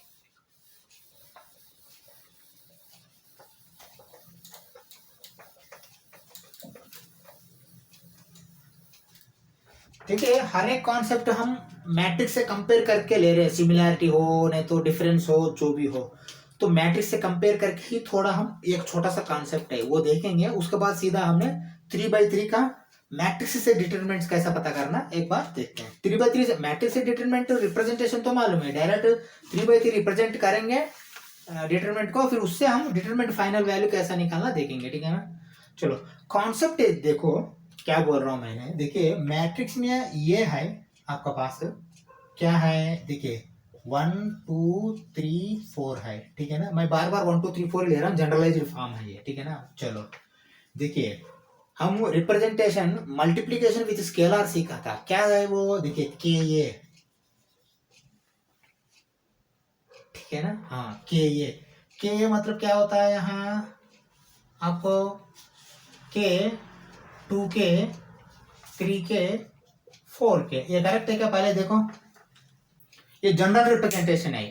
Speaker 1: देखिए हर एक कॉन्सेप्ट हम मैट्रिक्स से कंपेयर करके ले रहे हैं, सिमिलैरिटी हो नहीं तो डिफरेंस हो जो भी हो, तो मैट्रिक्स से कंपेयर करके ही थोड़ा हम एक छोटा सा कॉन्सेप्ट है वो देखेंगे, उसके बाद सीधा हमने 3/3 का मैट्रिक्स से डिटरमिनेंट्स कैसा पता करना एक बार देखते हैं। 3/3 से मैट्रिक्स से डिटरमिनेंट रिप्रेजेंटेशन तो मालूम है, डायरेक्ट 3/3 रिप्रेजेंट करेंगे डिटरमिनेंट को, फिर उससे हम डिटरमिनेंट फाइनल वैल्यू कैसा निकालना देखेंगे, ठीक है ना। चलो कॉन्सेप्ट देखो क्या बोल रहा हूं मैंने, देखिए मैट्रिक्स में ये है आपका पास क्या है, देखिए 1 2 3 4 है, ठीक है ना, मैं बार बार 1 2 3 4 ले रहा हूँ, जनरलाइज्ड फॉर्म है ये, ठीक है ना। चलो देखिए हम रिप्रेजेंटेशन मल्टीप्लीकेशन विथ स्केलर सीखा था, क्या है वो, देखिए के ये, ठीक है ना। हाँ के ये मतलब क्या होता है, यहाँ आपको के 2k 3k 4k, ये करेक्ट है क्या, पहले देखो ये जनरल रिप्रेजेंटेशन है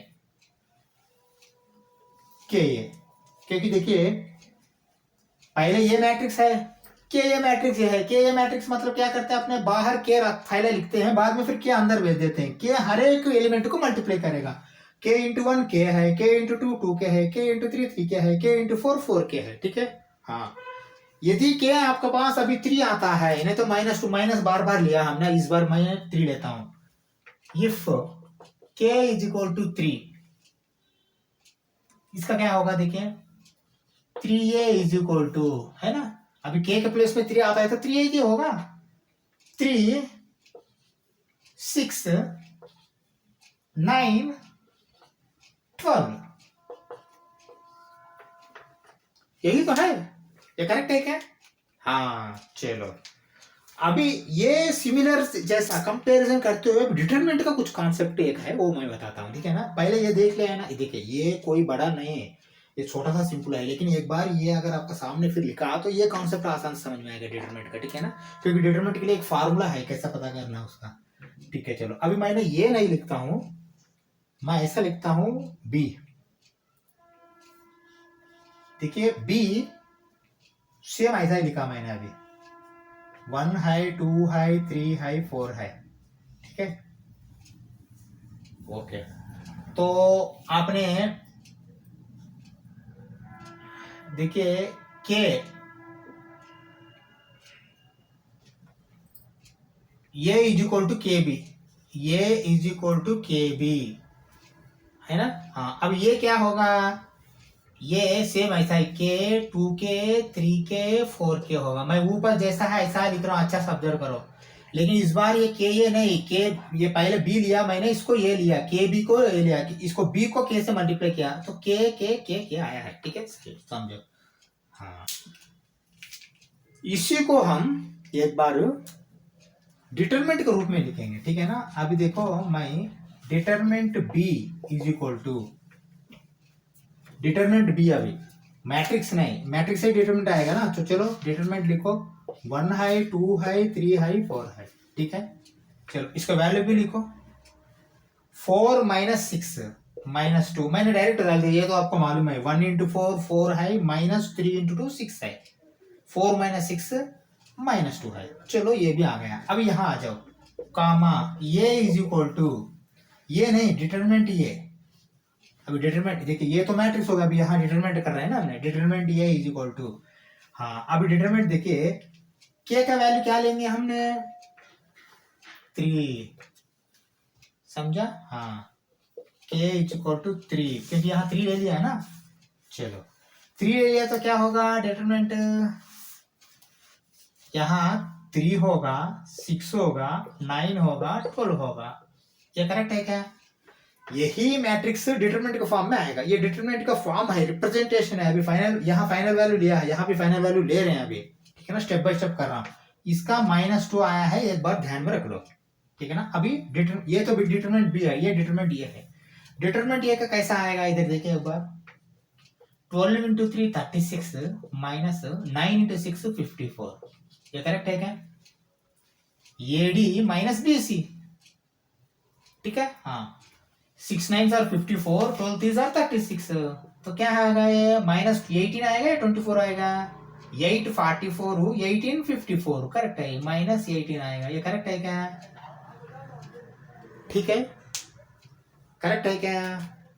Speaker 1: के ये, क्योंकि देखिए पहले ये मैट्रिक्स है, के ये मैट्रिक्स है, के ये मैट्रिक्स मतलब क्या करते हैं, अपने बाहर के पहले लिखते हैं, बाद में फिर के अंदर भेज देते हैं, के हर एक एलिमेंट को मल्टीप्लाई करेगा, के इंटू 1 के है, के इंटू 2 2k है, के इंटू 3 3k है, के इंटू 4 4k है, ठीक है। हाँ, यदि के आपके पास अभी 3 आता है, नहीं तो -2 माइनस बार बार लिया हमने, इस बार मैं 3 लेता हूं, if k is equal to 3, इसका क्या होगा, देखिए 3a इज इक्वल टू, है ना, अभी k के प्लेस में 3 आता है तो 3a क्या होगा, 3 6 9 12, यही तो है, ये करेक्ट है क्या। हाँ चलो, अभी ये सिमिलर जैसा कंपैरिजन करते हुए डिटरमिनेंट का कुछ कॉन्सेप्ट एक है वो मैं बताता हूँ, ठीक है ना। पहले ये देख लिया है ना, देखिए ये कोई बड़ा नहीं है, ये छोटा सा सिंपल है, लेकिन एक बार ये अगर आपका सामने फिर लिखा तो ये कॉन्सेप्ट आसान समझ में आएगा डिटरमिनेंट का, ठीक है ना, क्योंकि डिटरमिनेंट के लिए एक फार्मूला है कैसा पता करना उसका, ठीक है। चलो अभी मैंने ये नहीं लिखता हूँ, मैं ऐसा लिखता हूँ बी, देखिए बी सेम ऐसा ही लिखा मैंने अभी, 1 है 2 है 3 है 4 है, ठीक है। ओके, तो आपने देखिए के ये इज इक्वल टू के बी, ये इज इक्वल टू के बी, है ना। हाँ, अब ये क्या होगा, ये सेम ऐसा ही के 2k 3k 4k होगा, मैं ऊपर जैसा है ऐसा लिख रहा हूँ, अच्छा से ऑब्जर्व करो, लेकिन इस बार ये के ये नहीं, के ये पहले बी लिया मैंने, इसको ये लिया, के बी को ये लिया, इसको बी को के से मल्टीप्लाई किया तो के आया है, ठीक है, समझो। हाँ, इसी को हम एक बार डिटरमिनेंट के रूप में लिखेंगे, ठीक है ना। अभी देखो मैं determinant B is equal to, determinant B, अभी मैट्रिक्स नहीं, मैट्रिक्स से डिटरमिनेंट आएगा ना, तो चलो डिटरमिनेंट लिखो, 1 है 2 है 3 है 4 है, ठीक है। चलो इसका वैल्यू भी लिखो, 4 माइनस 6 माइनस 2, मैंने डायरेक्ट डाल दिया, ये तो आपको मालूम है, 1 इंटू 4 4 है, माइनस 3 इंटू 2 6 है, 4 माइनस 6 माइनस 2 है। चलो ये भी आ गया। अब यहाँ आ जाओ, कामा ये इज इक्वल टू, ये नहीं डिटरमिनेंट ये, अभी डिटरमिनेंट देखिए, ये तो मैट्रिक्स होगा, अभी यहाँ डिटरमिनेंट कर रहे हैं ना हमने, डिटरमिनेंट ये इज इक्वल टू, हाँ अभी डिटरमिनेंट देखिए, के का वैल्यू क्या लेंगे हमने, 3, समझा, हाँ के इज इक्वल टू 3, क्योंकि यहाँ 3 ले लिया है ना। चलो 3 ले लिया तो क्या होगा डिटरमिनेंट, यहाँ 3 होगा, 6 होगा, 9 होगा, 12 होगा, ये करेक्ट है क्या? यही मैट्रिक्स डिटरमिनेंट के फॉर्म में आएगा, ये डिटरमिनेंट का फॉर्म है, रिप्रेजेंटेशन है। अभी फाइनल, यहाँ फाइनल वैल्यू लिया है, यहाँ भी फाइनल वैल्यू ले रहे हैं अभी, ठीक है ना, स्टेप बाय स्टेप कर रहा हूँ। इसका -2 आया है, एक बार ध्यान में रख लो, ठीक है ना। अभी ये तो डिटरमिनेंट भी है, ये डिटरमिनेंट ये है, डिटरमिनेंट ये का कैसा आएगा इधर देखिए एक बार, 12 इंटू 3 36 माइनस 9 इंटू 6 54, ये करेक्ट है क्या? A D minus B C, ठीक है, हाँ 6 9 आर 54, 12 3 आर 36, तो क्या आएगा ये, माइनस 18 आएगा या 24 आएगा, 8 44 18 54, करेक्ट है, माइनस 18 आएगा, ये करेक्ट है क्या? ठीक है, करेक्ट है क्या?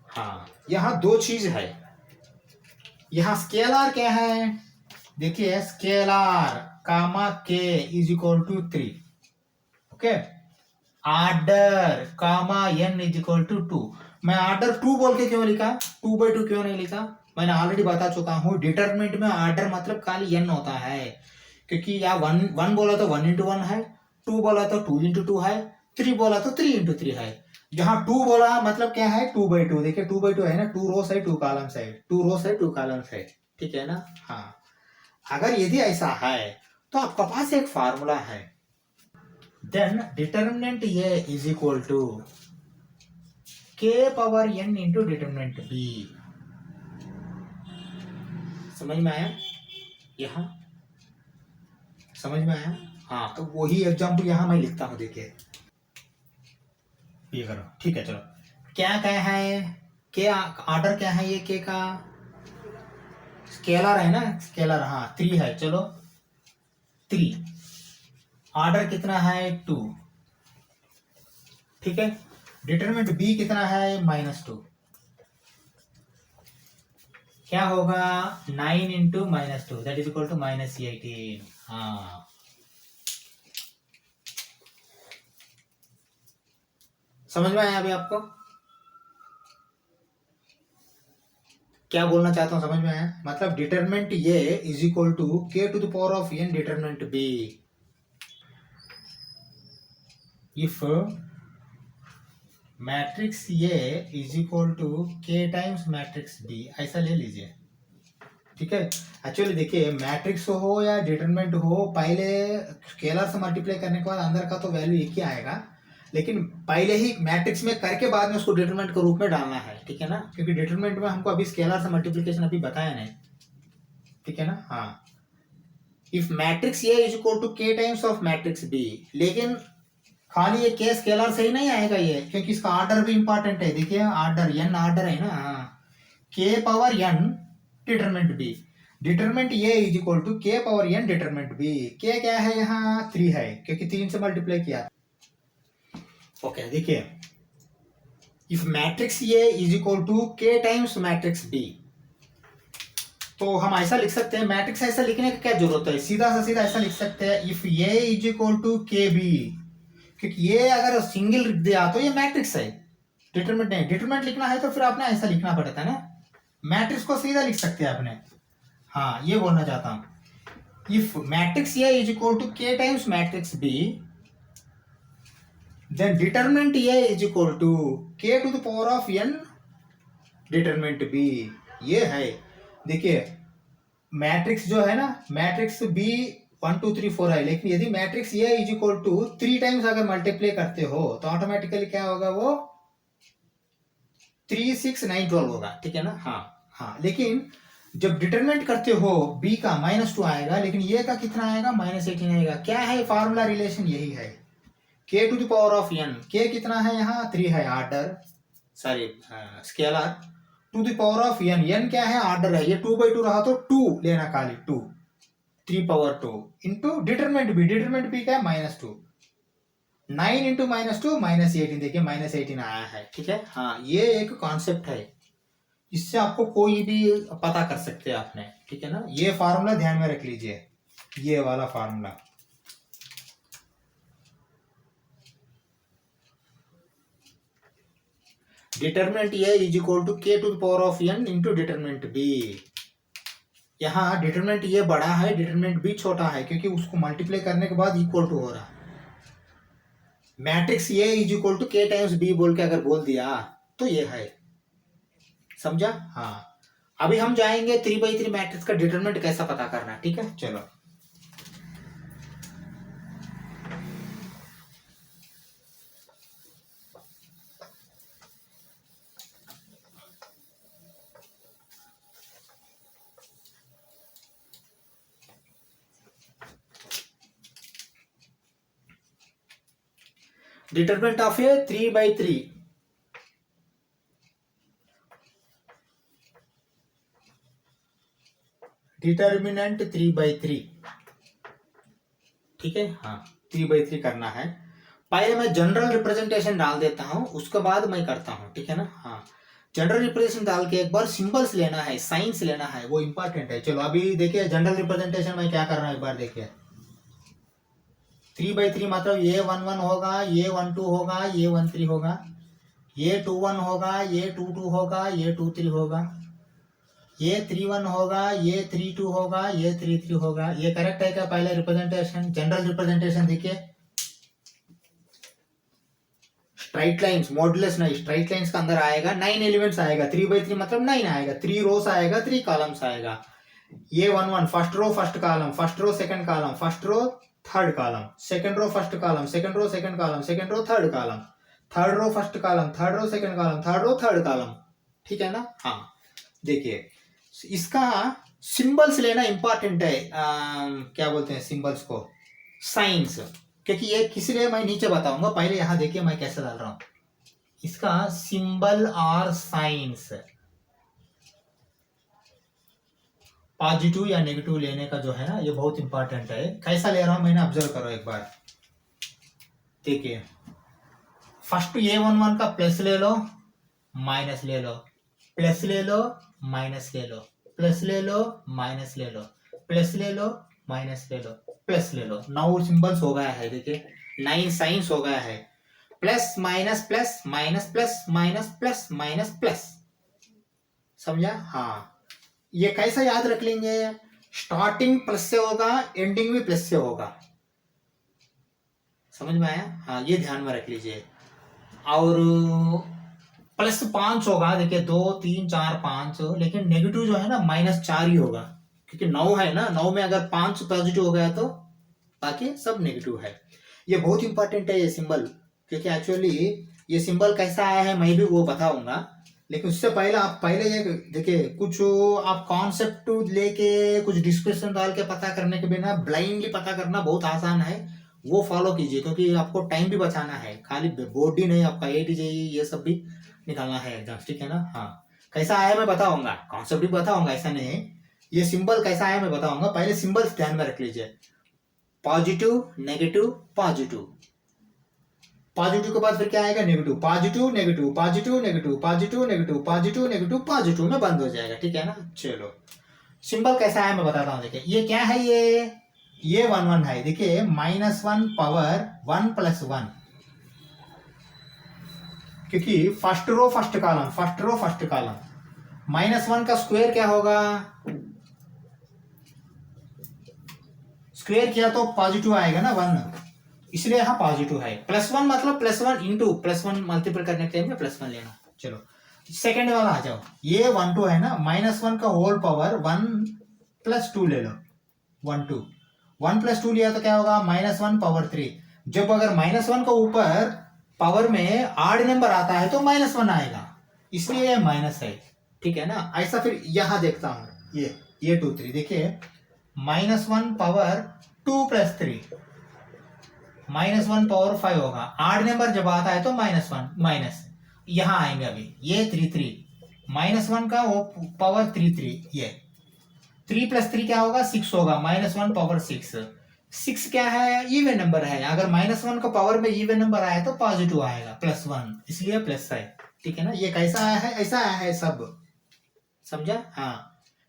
Speaker 1: हाँ यहाँ दो चीज है, यहाँ स्केलर क्या है, देखिए scalar comma k is equal to 3, okay, order comma n is equal to 2, मैं आर्डर 2 बोल के क्यों लिखा, 2/2 क्यों नहीं लिखा, मैंने ऑलरेडी बता चुका हूँ, डिटरमिनेंट में आर्डर मतलब खाली एन होता है, क्योंकि यहाँ 1 बोला तो 1 इंटू 1 है, 2 बोला तो 2 इंटू 2 है, 3 बोला तो 3 इंटू 3 है। यहाँ 2 बोला मतलब क्या है, 2/2, देखिए 2/2 है ना, 2 रोस है 2 कॉलम्स है, 2 रोस है 2 कॉलम्स है, ठीक है ना। हाँ अगर यदि ऐसा है तो आपके पास एक फार्मूला है, then determinant A is equal to k power n into determinant B, समझ में आया, यहाँ समझ में आया। हाँ तो वही एग्जाम्पल यहाँ मैं लिखता हूँ, देखिए ये करो, ठीक है। चलो क्या है, के ऑर्डर क्या है, ये के का स्केलर है ना, स्केलर, हाँ 3 है, चलो 3, ऑर्डर कितना है 2, ठीक है, डिटरमिनेंट बी कितना है -2, क्या होगा 9 into -2 that is equal to -18, हाँ समझ में आया अभी आपको क्या बोलना चाहता हूँ, समझ में आया, मतलब डिटरमिनेंट ये is equal to k to the power of n determinant b, if matrix ये is equal to k times matrix b, ऐसा ले लीजिए, ठीक है। एक्चुअली देखिए मैट्रिक्स हो या डिटरमिनेंट हो, पहले स्केलर से मल्टीप्लाई करने के बाद अंदर का तो वैल्यू एक ही आएगा, लेकिन पहले ही मैट्रिक्स में करके बाद में उसको डिटरमिनेंट के रूप में डालना है, ठीक है ना, क्योंकि डिटरमिनेंट में हमको अभी स्केलर से मल्टीप्लिकेशन अभी बताया नहीं, ठीक है ना। हाँ if matrix A is equal to k times of matrix b, लेकिन खाली ये के स्केलर से ही नहीं आएगा ये, क्योंकि इसका ऑर्डर भी इंपॉर्टेंट है, देखिए ऑर्डर n ऑर्डर है ना, k power n determinant b, determinant a is equal to k power n determinant b, k क्या है यहाँ 3 है, क्योंकि 3 से मल्टीप्लाई किया, ओके। देखिए if matrix a is equal to k times matrix b, तो हम ऐसा लिख सकते हैं, मैट्रिक्स ऐसा लिखने की क्या जरूरत है, सीधा से सीधा ऐसा लिख सकते हैं, if a is equal to k b, क्योंकि ये अगर सिंगल लिख दिया तो ये मैट्रिक्स है, डिटरमिनेंट नहीं, डिटरमिनेंट लिखना है तो फिर आपने ऐसा लिखना पड़ता है ना, मैट्रिक्स को सीधा लिख सकते हैं आपने, हाँ ये बोलना चाहता हूँ, if matrix A is equal to k times matrix B, then determinant A is equal to k to the power of n determinant B, ये है। देखिए मैट्रिक्स जो है ना, मैट्रिक्स B 1 2 3 4 है, लेकिन यदि matrix A is equal to 3 times अगर मल्टीप्लाई करते हो तो ऑटोमेटिकली क्या होगा, वो 3 6 9 12 होगा, ठीक है ना। हाँ हाँ लेकिन जब डिटरमिनेंट करते हो B का -2 आएगा, लेकिन ये का कितना आएगा, -18 आएगा, क्या है फार्मूला रिलेशन, यही है k to the power of n, k कितना है यहाँ 3 है, order sorry scalar to the power of n, n क्या है ऑर्डर है, ये 2/2 रहा तो 2 लेना खाली 2, 3 पावर 2 इंटू डिटरमिनेंट b क्या है -2, 9 इंटू -2 -18, देखिए -18 आया है, ठीक है। हाँ ये एक कॉन्सेप्ट है, इससे आपको कोई भी पता कर सकते हैं आपने, ठीक है ना। ये फार्मूला ध्यान में रख लीजिए, ये वाला formula. Determinant A is equal to k to the power of n into determinant b। यहाँ डिटरमिनेंट ए बड़ा है, डिटरमिनेंट b छोटा है, क्योंकि उसको मल्टीप्लाई करने के बाद इक्वल टू हो रहा है। Matrix A is equal to k times b बोल के अगर बोल दिया तो ये है, समझा। हाँ अभी हम जाएंगे 3/3 मैट्रिक्स का डिटरमिनेंट कैसा पता करना, ठीक है। चलो डिटरमिनेंट ऑफ ए 3/3, डिटरमिनेंट 3/3, ठीक है। हाँ 3/3 करना है। पहले मैं जनरल रिप्रेजेंटेशन डाल देता हूं, उसके बाद मैं करता हूं, ठीक है ना। हाँ जनरल रिप्रेजेंटेशन डाल के एक बार सिंबल्स लेना है, साइंस लेना है, वो इंपॉर्टेंट है। चलो अभी देखिए जनरल रिप्रेजेंटेशन में क्या कर रहा हूं, एक बार देखिए। 3/3 मतलब A11 होगा, A12 होगा, A13 होगा, A21 होगा, A22 होगा, A23 होगा, A31 होगा, A32 होगा, A33 होगा। ये करेक्ट है क्या? पहले रिप्रेजेंटेशन, जनरल रिप्रेजेंटेशन देखिए, स्ट्राइट लाइंस, मॉडुलस नहीं, स्ट्राइट लाइंस का अंदर आएगा 9 एलिमेंट्स आएगा, 3/3 मतलब 9 आएगा, 3 रोस आएगा, 3 कॉलम्स आएगा। A11 first row first column, first row second column, first row third column, second row first column, second row second column, second row third column, third row first column, third row second column, third row third column, ठीक है ना। हाँ देखिए इसका symbols लेना important है। क्या बोलते हैं सिंबल्स को, साइंस, क्योंकि ये किस लिए मैं नीचे बताऊंगा, पहले यहां देखिए मैं कैसे डाल रहा हूं इसका सिंबल और साइंस। पॉजिटिव या नेगेटिव लेने का जो है ना, ये बहुत इंपॉर्टेंट है। कैसा ले रहा हूं मैंने, ऑब्जर्व करो एक बार, देखिए फर्स्ट A11 का प्लस ले लो, माइनस ले लो, प्लस ले लो, माइनस ले लो, प्लस ले लो, माइनस ले लो, प्लस ले लो, माइनस ले लो, प्लस ले लो। 9 सिंबल्स हो गया है, देखिए 9 साइंस हो गया है। Plus minus plus minus plus minus plus minus plus, समझा। हाँ ये कैसा याद रख लेंगे, स्टार्टिंग प्लस से होगा, एंडिंग भी प्लस से होगा, समझ में आया। हाँ ये ध्यान में रख लीजिए। और +5 होगा, देखिए 2 3 4 5, लेकिन नेगेटिव जो है ना -4 ही होगा, क्योंकि 9 है ना, 9 में अगर 5 पॉजिटिव हो गया तो बाकी सब नेगेटिव है। ये बहुत इंपॉर्टेंट है ये सिंबल, क्योंकि एक्चुअली ये सिंबल कैसा आया है मैं भी वो बताऊंगा, लेकिन उससे पहले आप पहले ये देखिए, कुछ आप कॉन्सेप्ट लेके कुछ डिस्कशन डाल के पता करने के बिना ब्लाइंडली पता करना बहुत आसान है, वो फॉलो कीजिए, क्योंकि आपको टाइम भी बचाना है, खाली बोर्ड ही नहीं, आपका AT JEE ये सब भी निकालना है एग्जाम, ठीक है ना। हाँ कैसा आया मैं बताऊंगा, कॉन्सेप्ट भी बताऊंगा, ऐसा नहीं है। ये सिंबल कैसा आया मैं बताऊंगा, पहले सिंबल्स ध्यान में रख लीजिए। पॉजिटिव नेगेटिव पॉजिटिव, पॉजिटिव के बाद फिर क्या आएगा, negative, positive negative, positive negative, positive negative, positive negative, positive में बंद हो जाएगा, ठीक है ना। चलो सिंबल कैसा है मैं बताता हूँ, देखिए ये क्या है, ये 1 1 है, देखिए -1 पावर 1 + 1, क्योंकि first row first column, first row first column, -1 का स्क्वायर क्या होगा, स्क्वायर किया तो पॉजिटिव आएगा ना 1, इसलिए यहाँ पॉजिटिव है। +1 मतलब +1 इंटू +1 मल्टीपल करने के टाइम में +1 लेना। चलो सेकेंड वाला आ जाओ, ये 1 2 है ना, -1 का होल पावर 1 + 2 ले लो, 1 2, 1 + 2 लिया तो क्या होगा, -1 पावर 3। जब अगर -1 का ऊपर पावर में आड नंबर आता है तो -1 आएगा, इसलिए ये माइनस है, ठीक है ना। ऐसा फिर यहां देखता हूं, ये 2 3, देखिए -1 पावर 2 + 3, -1 पावर 5 होगा। आड नंबर जब आता है तो -1 माइनस यहाँ आएंगे। अभी ये 3 -1 का वो पावर 3 ये 3 + 3 क्या होगा 6 होगा। -1 पावर 6 6 क्या है इवन नंबर है। अगर -1 का पावर में इवन नंबर आया तो पॉजिटिव आएगा +1 इसलिए प्लस है। ठीक है ना। ये कैसा आया है ऐसा आया है सब समझा। हाँ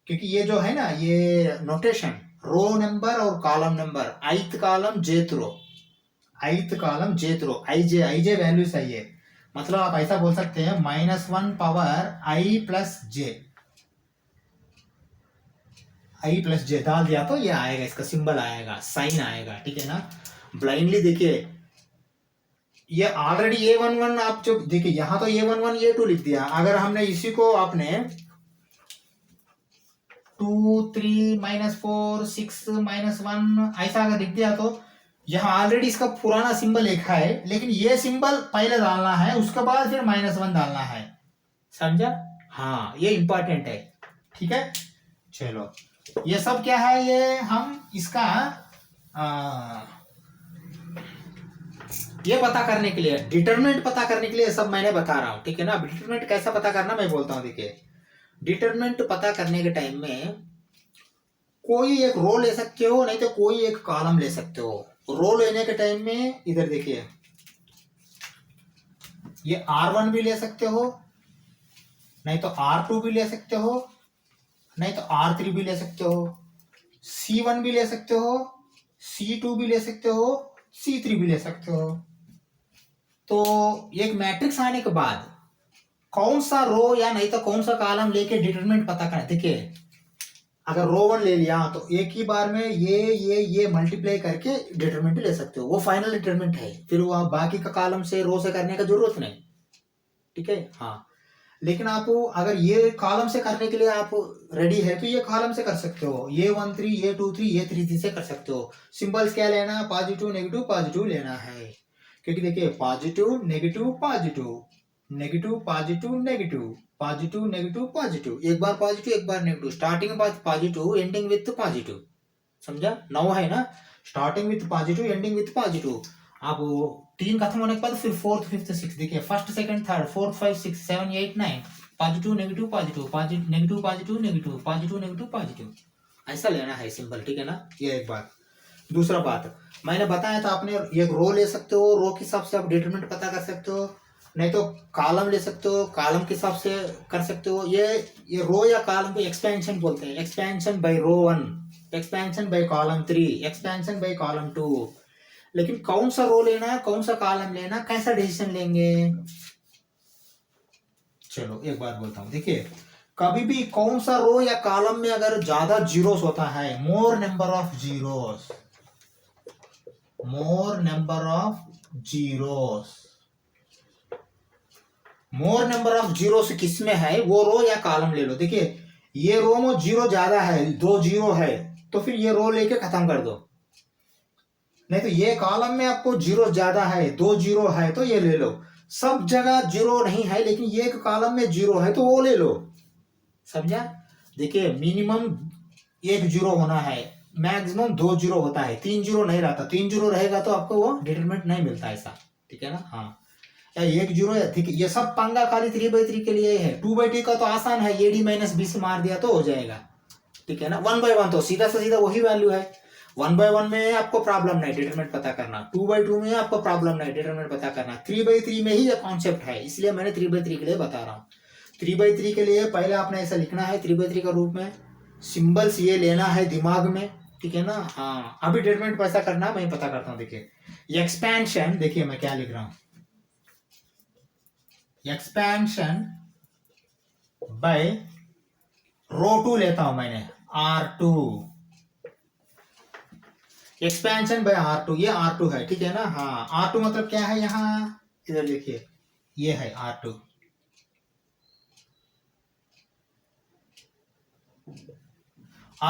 Speaker 1: क्योंकि ये जो है ना ये नोटेशन रो नंबर और column number ith column jth row ith column jth row i j value सही है। मतलब आप ऐसा बोल सकते हैं -1 पावर i प्लस जे डाल दिया तो ये आएगा इसका सिंबल आएगा साइन आएगा। ठीक है ना। ब्लाइंडली देखिए ये ऑलरेडी A11 आप जो देखिए यहाँ तो A11 A2 लिख दिया। अगर हमने इसी को आपने 2 3 -4 6 -1 ऐसा अगर लिख दिया तो यहाँ ऑलरेडी इसका पुराना सिंबल लिखा है लेकिन ये सिंबल पहले डालना है उसके बाद फिर -1 डालना है समझा। हाँ ये इंपॉर्टेंट है। ठीक है चलो ये सब क्या है ये हम इसका ये पता करने के लिए डिटरमिनेंट पता करने के लिए सब मैंने बता रहा हूं। ठीक है ना। डिटरमिनेंट कैसा पता करना मैं बोलता हूं। देखिए डिटरमिनेंट पता करने के टाइम में कोई एक रो ले सकते हो नहीं तो कोई एक कॉलम ले सकते हो। रो लेने के टाइम में इधर देखिए ये R1 भी ले सकते हो नहीं तो R2 भी ले सकते हो नहीं तो R3 भी ले सकते हो। C1 भी ले सकते हो C2 भी ले सकते हो C3 भी ले सकते हो। तो एक मैट्रिक्स आने के बाद कौन सा रो या नहीं तो कौन सा कॉलम लेके डिटरमिनेंट पता करना। देखिए अगर रो 1 ले लिया तो एक ही बार में ये मल्टीप्लाई करके डिटरमिनेंट ले सकते हो। वो फाइनल डिटरमिनेंट है। फिर वहां बाकी का कॉलम से रो से करने का जरूरत नहीं। ठीक है। हाँ लेकिन आप अगर ये कॉलम से करने के लिए आप रेडी है तो ये कॉलम से कर सकते हो। ये 1 3 ये 2 3 ये 3 3 से कर सकते हो। सिंबल्स क्या लेना पॉजिटिव नेगेटिव लेना है क्योंकि देखिए पॉजिटिव नेगेटिव नेगेटिव पॉजिटिव एक बार पॉजिटिव एक बार negative starting positive ending with positive समझा। 9 है ना starting with positive ending with positive. आप 3 खत्म होने के बाद फिर 4th 5th 6th देखिए 1st 2nd 3rd 4th 5th 6th 7th 8th 9th positive negative positive ऐसा लेना है सिंबल। ठीक है ना। ये एक बात। दूसरा बात मैंने बताया था आपने एक रो ले सकते हो रो के हिसाब से आप डिटरमिनेंट पता कर सकते हो नहीं तो कॉलम ले सकते हो कॉलम के हिसाब से कर सकते हो। ये रो या कॉलम को एक्सपेंशन बोलते हैं। Expansion by row 1 expansion by column 3 expansion by column 2। लेकिन कौन सा रो लेना है कौन सा कॉलम लेना कैसा डिसीजन लेंगे। चलो एक बात बोलता हूं। देखिए कभी भी कौन सा रो या कॉलम में अगर ज्यादा जीरोस होता है मोर नंबर ऑफ जीरोस किस में है वो रो या कॉलम ले लो। देखिए ये रो में जीरो ज्यादा है 2 जीरो है तो फिर ये रो लेके खत्म कर दो। नहीं तो ये कॉलम में आपको जीरो ज्यादा है 2 जीरो है तो ये ले लो। सब जगह जीरो नहीं है लेकिन ये कॉलम में जीरो है तो वो ले लो समझा। देखिए मिनिमम 1 जीरो होना है मैक्सिमम 2 जीरो होता है 3 जीरो नहीं रहता। 3 जीरो रहेगा तो आपको वो डिटरमिनेंट नहीं मिलता ऐसा। ठीक है ना। हाँ या 1 जीरो है ठीक है। ये सब पंगा खाली 3/3 के लिए है। 2/2 का तो आसान है AD - BC मार दिया तो हो जाएगा। ठीक है ना। 1/1 तो सीधा से सीधा वही वैल्यू है। 1/1 में आपको प्रॉब्लम नहीं डिटरमिनेंट पता करना। 2/2 में आपको प्रॉब्लम नहीं डिटरमिनेंट पता करना। 3/3 में ही ये कॉन्सेप्ट है इसलिए मैंने 3/3 के लिए बता रहा हूँ। 3/3 के लिए पहले आपने ऐसा लिखना है 3/3 का रूप में सिंबल्स ये लेना है दिमाग में। ठीक है ना। हाँ अभी डिटरमिनेंट पैसा करना मैं पता करता हूँ। देखिए एक्सपेंशन देखिए मैं क्या लिख रहा हूँ एक्सपेंशन बाय रो 2 लेता हूं मैंने R2 एक्सपेंशन बाय R2 ये R2 है। ठीक है ना। हाँ R2 मतलब क्या है यहाँ इधर देखिए ये है R2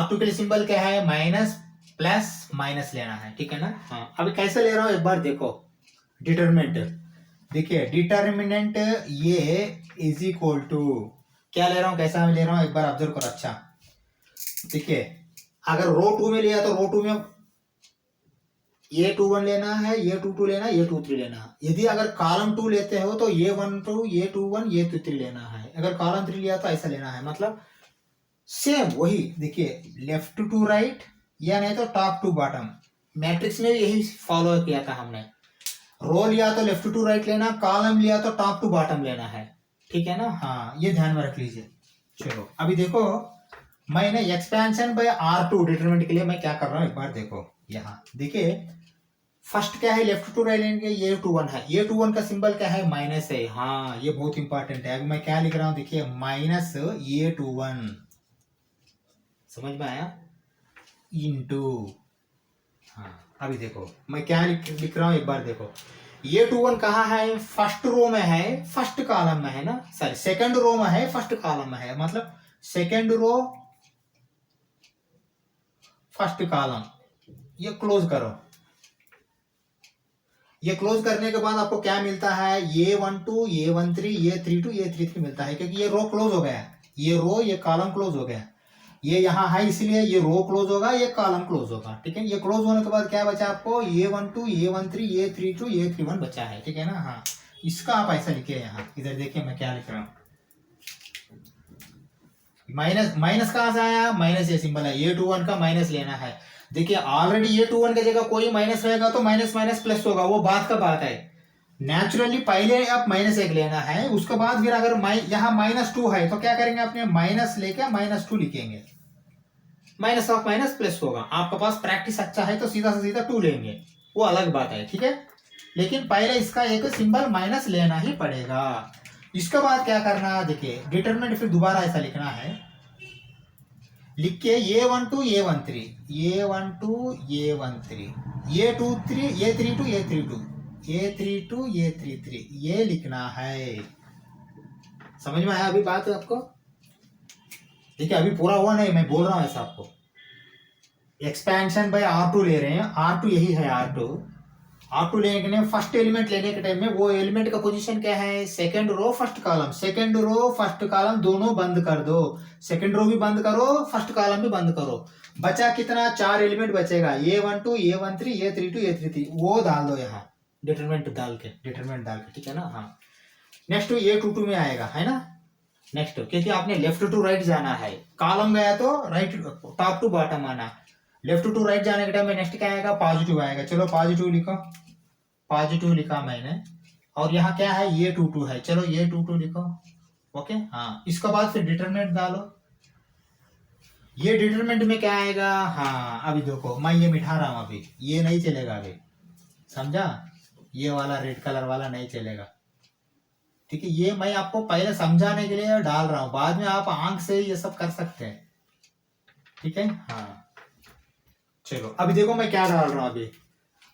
Speaker 1: के लिए सिंबल क्या है माइनस प्लस माइनस लेना है। ठीक है ना। हाँ अभी कैसे ले रहा हूं एक बार देखो डिटरमिनेंट देखिए डिटरमिनेंट ये इज इक्वल टू क्या ले रहा हूं कैसा ले रहा हूं एक बार ऑब्जर्व करो। अच्छा देखिए अगर रो 2 में लिया तो रो 2 में ये 21 लेना है, ये 22 लेना है, ये 23 लेना है। यदि अगर कॉलम 2 लेते हो तो ये 12, ये 21, ये 23 लेना है। अगर कॉलम 3 लिया तो ऐसा लेना है। मतलब सेम वही देखिए, लेफ्ट टू राइट या नहीं तो टॉप टू बॉटम। मैट्रिक्स में यही फॉलो किया था हमने। रो लिया तो लेफ्ट टू राइट लेना, कॉलम लिया तो टॉप टू बॉटम लेना है। ठीक है ना? हाँ, ये ध्यान में रख लीजिए। चलो अभी देखो, मैंने एक्सपेंशन बाय R2 डिटरमिनेंट के लिए मैं क्या कर रहा हूँ एक बार देखो। यहाँ देखिए, फर्स्ट क्या है, लेफ्ट टू राइट लेंगे, ये 21 है। ये 21 का सिंबल क्या है, माइनस है। हाँ, ये बहुत इंपॉर्टेंट है। अभी मैं क्या लिख रहा हूँ देखिए, माइनस ये 21, समझ में आया, इनटू। हाँ, अभी देखो मैं क्या लिख रहा हूँ एक बार देखो। ये 21 कहाँ है, फर्स्ट रो में है, फर्स्ट कॉलम में है ना, सॉरी सेकंड रो में है, फर्स्ट कॉलम में है। मतलब सेकंड रो फर्स्ट कॉलम, ये क्लोज करो। ये क्लोज करने के बाद आपको क्या मिलता है, ये 12, ये 13, ये 32, ये 33 मिलता है, क्योंकि ये रो क्लोज हो गया। ये रो, ये कॉलम क्लोज हो गया। ये यहाँ है इसलिए ये रो क्लोज होगा, ये कॉलम क्लोज होगा। ठीक है, ये क्लोज होने के बाद क्या बचा आपको, ये 12, ये 13, ये 32, ये 31 बचा है। ठीक है ना? हाँ, इसका आप ऐसा लिखिए। यहाँ इधर देखिए मैं क्या लिख रहा हूँ। माइनस, माइनस कहाँ से आया, माइनस ये सिंबल है, ये 21 का माइनस लेना है। देखिए ऑलरेडी ये 21 की जगह कोई माइनस रहेगा तो माइनस माइनस प्लस होगा, वो बात का बात है। नेचुरली पहले आप -1 लेना है, उसके बाद फिर अगर यहाँ -2 है तो क्या करेंगे, अपने माइनस लेके -2 लिखेंगे। माइनस ऑफ माइनस प्लस होगा। आपके पास प्रैक्टिस अच्छा है तो सीधा से सीधा 2 लेंगे, वो अलग बात है। ठीक है, लेकिन पहले इसका एक सिंबल माइनस लेना ही पड़ेगा। इसके बाद क्या करना, देखिए डिटरमिनेंट फिर दोबारा ऐसा लिखना है। लिख के ये 12, ये 13, ये 12, ये 13, ये 23, ये 32, ये 32, ये 32, ये 33, ये लिखना है। समझ में आया अभी बात आपको? देखिए अभी पूरा हुआ नहीं, मैं बोल रहा हूँ ऐसा आपको। एक्सपेंशन बाय R2 ले रहे हैं, R2 यही है, R2 लेने के लिए फर्स्ट एलिमेंट लेने के टाइम में वो एलिमेंट का पोजीशन क्या है, second row first column. Second row first column दोनों बंद कर दो, सेकंड रो भी बंद करो, फर्स्ट कॉलम भी बंद करो। बचा कितना, 4 एलिमेंट बचेगा, ये 12, ये 13, ये 32, ये 33, वो डाल दो यहाँ डिटरमिनेंट डाल के। ठीक है ना? हाँ, नेक्स्ट ये 22 में आएगा, है ना? नेक्स्ट, क्योंकि आपने लेफ्ट टू राइट जाना है, कॉलम गया तो राइट टॉप टू बॉटम आना। लेफ्ट टू राइट जाने के टाइम में नेक्स्ट क्या आएगा, पॉजिटिव आएगा। चलो पॉजिटिव लिखो, पॉजिटिव लिखा मैंने। और यहाँ क्या है, ये 22 है, चलो ये 22 लिखो। ओके, हाँ, इसके बाद फिर डिटरमिनेंट डालो। ये डिटरमिनेंट में क्या आएगा, हाँ अभी देखो मैं ये मिटा रहा हूँ, अभी ये नहीं चलेगा, अभी समझा, ये वाला रेड कलर वाला नहीं चलेगा। ठीक है, ये मैं आपको पहले समझाने के लिए डाल रहा हूँ, बाद में आप आंख से ये सब कर सकते हैं। ठीक है, हाँ चलो अभी देखो मैं क्या डाल रहा हूँ।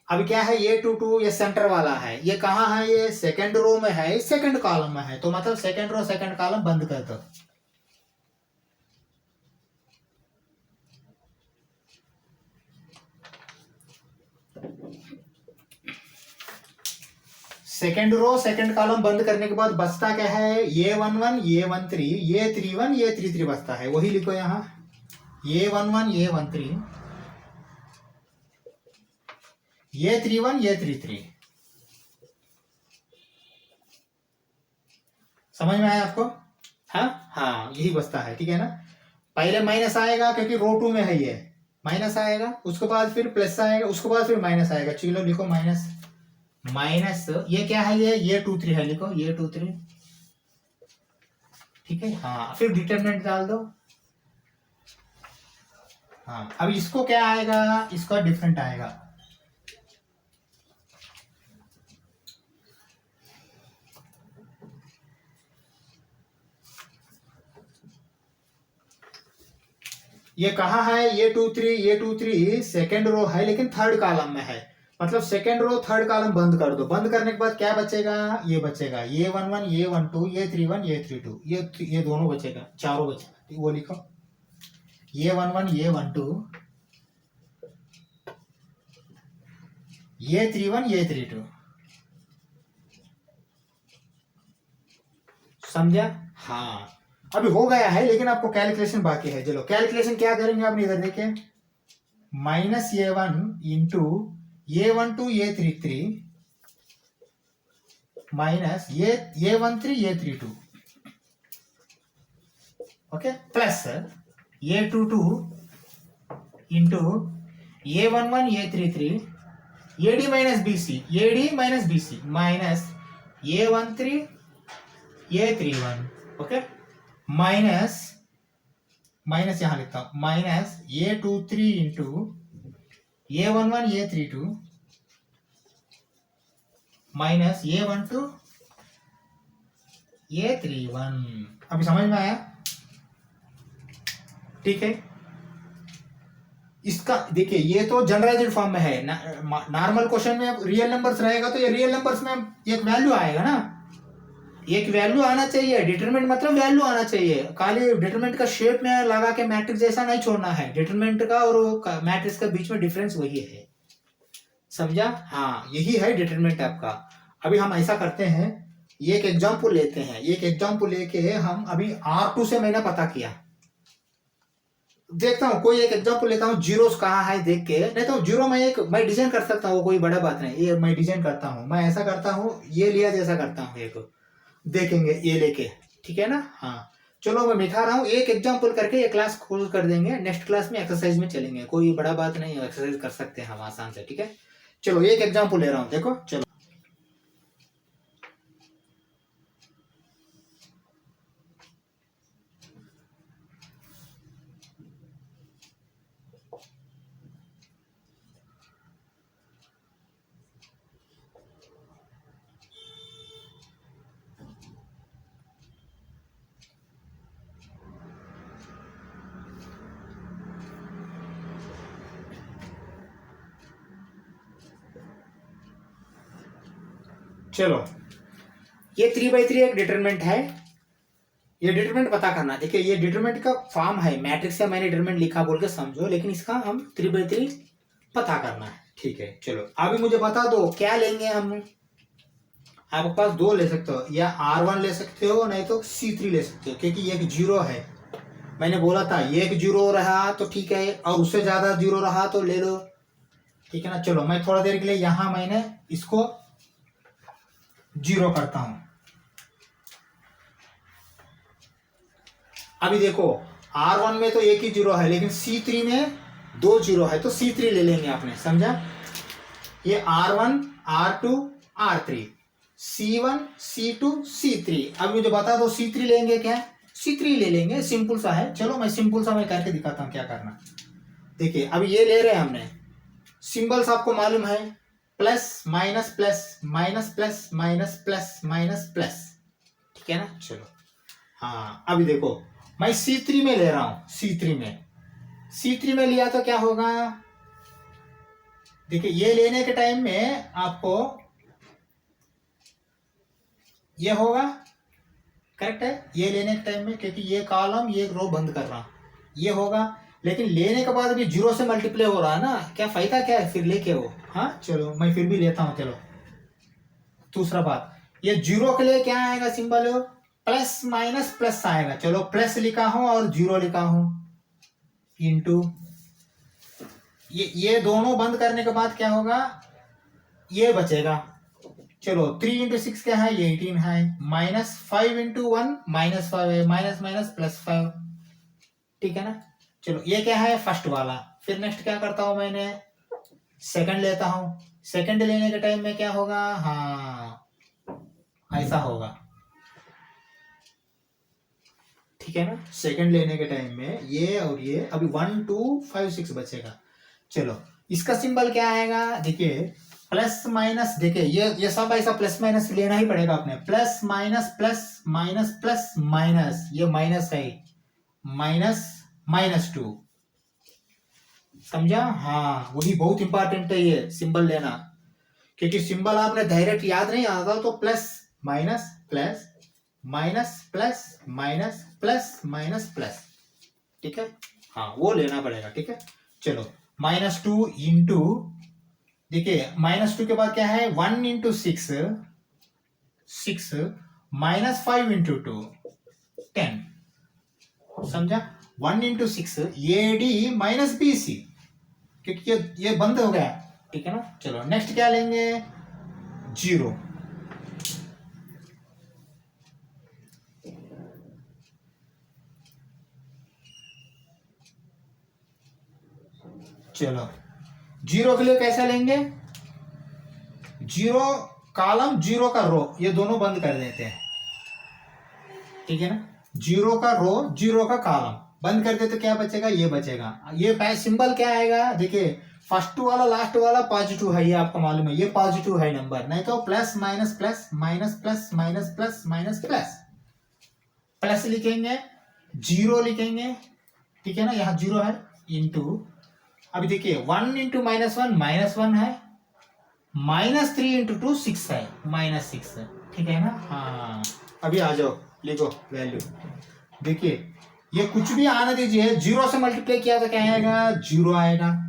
Speaker 1: अभी क्या है, ये 22, ये सेंटर वाला है, ये कहाँ है, ये सेकंड रो में है, सेकंड कॉलम में है। तो मतलब सेकंड रो सेकंड कॉलम बंद कर दो। सेकंड रो सेकंड कॉलम बंद करने के बाद बचता क्या है, ये 11, ये 13, ये 31, ये 33 बचता है, वही लिखो यहाँ, ये 11, ये 13, ये 31, ये 33। समझ में आया आपको? हाँ यही बचता है। ठीक है ना? पहले माइनस आएगा क्योंकि रो 2 में है, ये माइनस आएगा, उसके बाद फिर प्लस आएगा, उसके बाद फिर माइनस आएगा। चलो लिखो माइनस, माइनस ये क्या है, ये 2 3 है, लिखो ये 2 3। ठीक है, हाँ फिर डिटरमिनेंट डाल दो। हाँ, अब इसको क्या आएगा, इसका डिफरेंट आएगा। ये कहाँ है, ये 2 3, ये 2 3 सेकेंड रो है लेकिन थर्ड कॉलम में है। मतलब सेकेंड रो थर्ड कॉलम बंद कर दो। बंद करने के बाद क्या बचेगा, ये बचेगा, ये 11, ये 12, ये 31, ये 32, ये दोनों बचेगा, चारों बचेगा। वो लिखो, ये 11, ये 12, ये 31, ये 32। समझा? हाँ, अभी हो गया है लेकिन आपको कैलकुलेशन बाकी है। चलो कैलकुलेशन क्या करेंगे आपने, इधर देखिए, -A1 into A12 A33 minus A13 A32, okay, plus A22 into A11 A33 AD minus BC minus A13 A31, okay, minus यहाँ लिखता हूं, minus A23 into A11 A32 minus A12 A31। अभी समझ में आया? ठीक है, इसका देखिए ये तो जनरलाइज्ड फॉर्म में है। नॉर्मल क्वेश्चन में रियल नंबर्स रहेगा तो ये रियल नंबर्स में एक वैल्यू आएगा ना, एक वैल्यू आना चाहिए। डिटरमिनेंट मतलब वैल्यू आना चाहिए, खाली डिटरमिनेंट का शेप में लगा के मैट्रिक्स जैसा नहीं छोड़ना है। डिटरमिनेंट का और मैट्रिक्स का बीच में डिफरेंस वही है, समझा? हाँ, यही है डिटरमिनेंट आपका। अभी हम ऐसा करते हैं, एक एग्जाम्पल लेते हैं, एक एग्जाम्पल लेके हम अभी R2 से मैंने पता किया, देखता हूँ कोई एक एग्जाम्पल लेता हूँ, जीरोस कहाँ है देख के, नहीं तो जीरो मैं डिजाइन कर सकता हूँ, कोई बड़ा बात नहीं, ये मैं डिजाइन करता हूँ। मैं ऐसा करता हूँ, ये लिया जैसा करता हूँ, एक देखेंगे ये लेके, ठीक है ना? हाँ, चलो मैं मिठा रहा हूँ, एक एग्जाम्पल करके ये क्लास क्लोज कर देंगे। नेक्स्ट क्लास में एक्सरसाइज में चलेंगे, कोई बड़ा बात नहीं, एक्सरसाइज कर सकते हैं हम आसान से, ठीक है? चलो एक एग्जाम्पल ले रहा हूँ, देखो, चलो चलो ये 3/3 एक डिटरमिनेंट है, ये डिटरमिनेंट पता करना। देखिए ये डिटरमिनेंट का फॉर्म है, मैट्रिक्स का मैंने डिटरमिनेंट लिखा बोल के समझो, लेकिन इसका हम 3/3 पता करना है, ठीक है? चलो अभी मुझे बता दो क्या लेंगे हम। आपके पास दो ले सकते हो, या R1 ले सकते हो, नहीं तो C3 ले सकते हो, क्योंकि एक जीरो है। मैंने बोला था एक जीरो रहा तो ठीक है, और उससे ज्यादा जीरो रहा तो ले लो, ठीक है ना? चलो मैं थोड़ा देर के लिए यहां मैंने इसको जीरो करता हूं। अभी देखो R1 में तो एक ही जीरो है, लेकिन C3 में दो जीरो है, तो C3 ले लेंगे आपने, समझा? ये R1 R2 R3 C1 C2 C3। अब मुझे बता दो C3 लेंगे क्या? C3 ले लेंगे, सिंपल सा है। चलो मैं सिंपल सा मैं करके दिखाता हूँ क्या करना। देखिए अभी ये ले रहे हैं हमने, सिंबल्स आपको मालूम है, plus minus plus minus plus minus plus minus plus, ठीक है ना? चलो हाँ, अभी देखो मैं C3 में ले रहा हूं, C3 में लिया तो क्या होगा? देखिए ये लेने के टाइम में आपको ये होगा, करेक्ट है? ये लेने के टाइम में, क्योंकि ये कॉलम ये रो बंद कर रहा, ये होगा, लेकिन लेने के बाद भी जीरो से मल्टीप्लाई हो रहा है ना, क्या फायदा क्या है फिर लेके वो? हाँ चलो मैं फिर भी लेता हूं। चलो दूसरा बात, ये जीरो के लिए क्या आएगा सिंबल? प्लस माइनस प्लस आएगा। चलो प्लस लिखा हूं और जीरो लिखा हूं, इंटू ये दोनों बंद करने के बाद क्या होगा? ये बचेगा। चलो 3 इंटू 6 क्या है? ये 18 है, माइनस 5 इंटू 1 माइनस 5 है, माइनस माइनस प्लस 5, ठीक है ना? चलो ये क्या है? फर्स्ट वाला। फिर नेक्स्ट क्या करता हूं मैंने? सेकंड लेता हूं। सेकंड लेने के टाइम में क्या होगा? हाँ ऐसा होगा, ठीक है ना? सेकंड लेने के टाइम में ये और ये, अभी 1 2 5 6 बचेगा। चलो इसका सिंबल क्या आएगा? देखिए प्लस माइनस, देखिए ये सब ऐसा प्लस माइनस लेना ही पड़ेगा आपने। Plus minus plus minus plus minus, ये माइनस है, माइनस माइनस 2, समझा? हाँ वही बहुत इंपॉर्टेंट है ये सिंबल लेना, क्योंकि सिंबल आपने डायरेक्ट याद नहीं आता तो plus minus plus minus plus minus plus minus plus, ठीक है? हाँ वो लेना पड़ेगा, ठीक है? चलो -2 इंटू, देखिए -2 के बाद क्या है? 1 इंटू 6 माइनस 5 इंटू 2 10, समझा? 1 इंटू 6 AD माइनस BC, क्योंकि ये बंद हो गया, ठीक है ना। चलो नेक्स्ट क्या लेंगे, 0। चलो 0 के लिए कैसा लेंगे, 0 कॉलम 0 का रो, ये दोनों बंद कर देते हैं, ठीक है ना। 0 का रो 0 का कॉलम बंद कर दे तो क्या बचेगा, ये बचेगा। ये सिंबल क्या आएगा, देखिए फर्स्ट वाला लास्ट वाला पॉजिटिव है, ये आपको मालूम है, ये पॉजिटिव है नंबर, नहीं तो plus minus plus minus plus minus plus minus plus, plus लिखेंगे 0 लिखेंगे, ठीक है ना। यहाँ 0 है इंटू, अभी देखिए 1 इंटू -1 है, -3 इंटू 2 6 है, -6 है, ठीक है ना। हाँ अभी आ जाओ लिखो वैल्यू, देखिए ये कुछ भी आने दीजिए, 0 से मल्टीप्लाई किया तो क्या आएगा, 0 आएगा।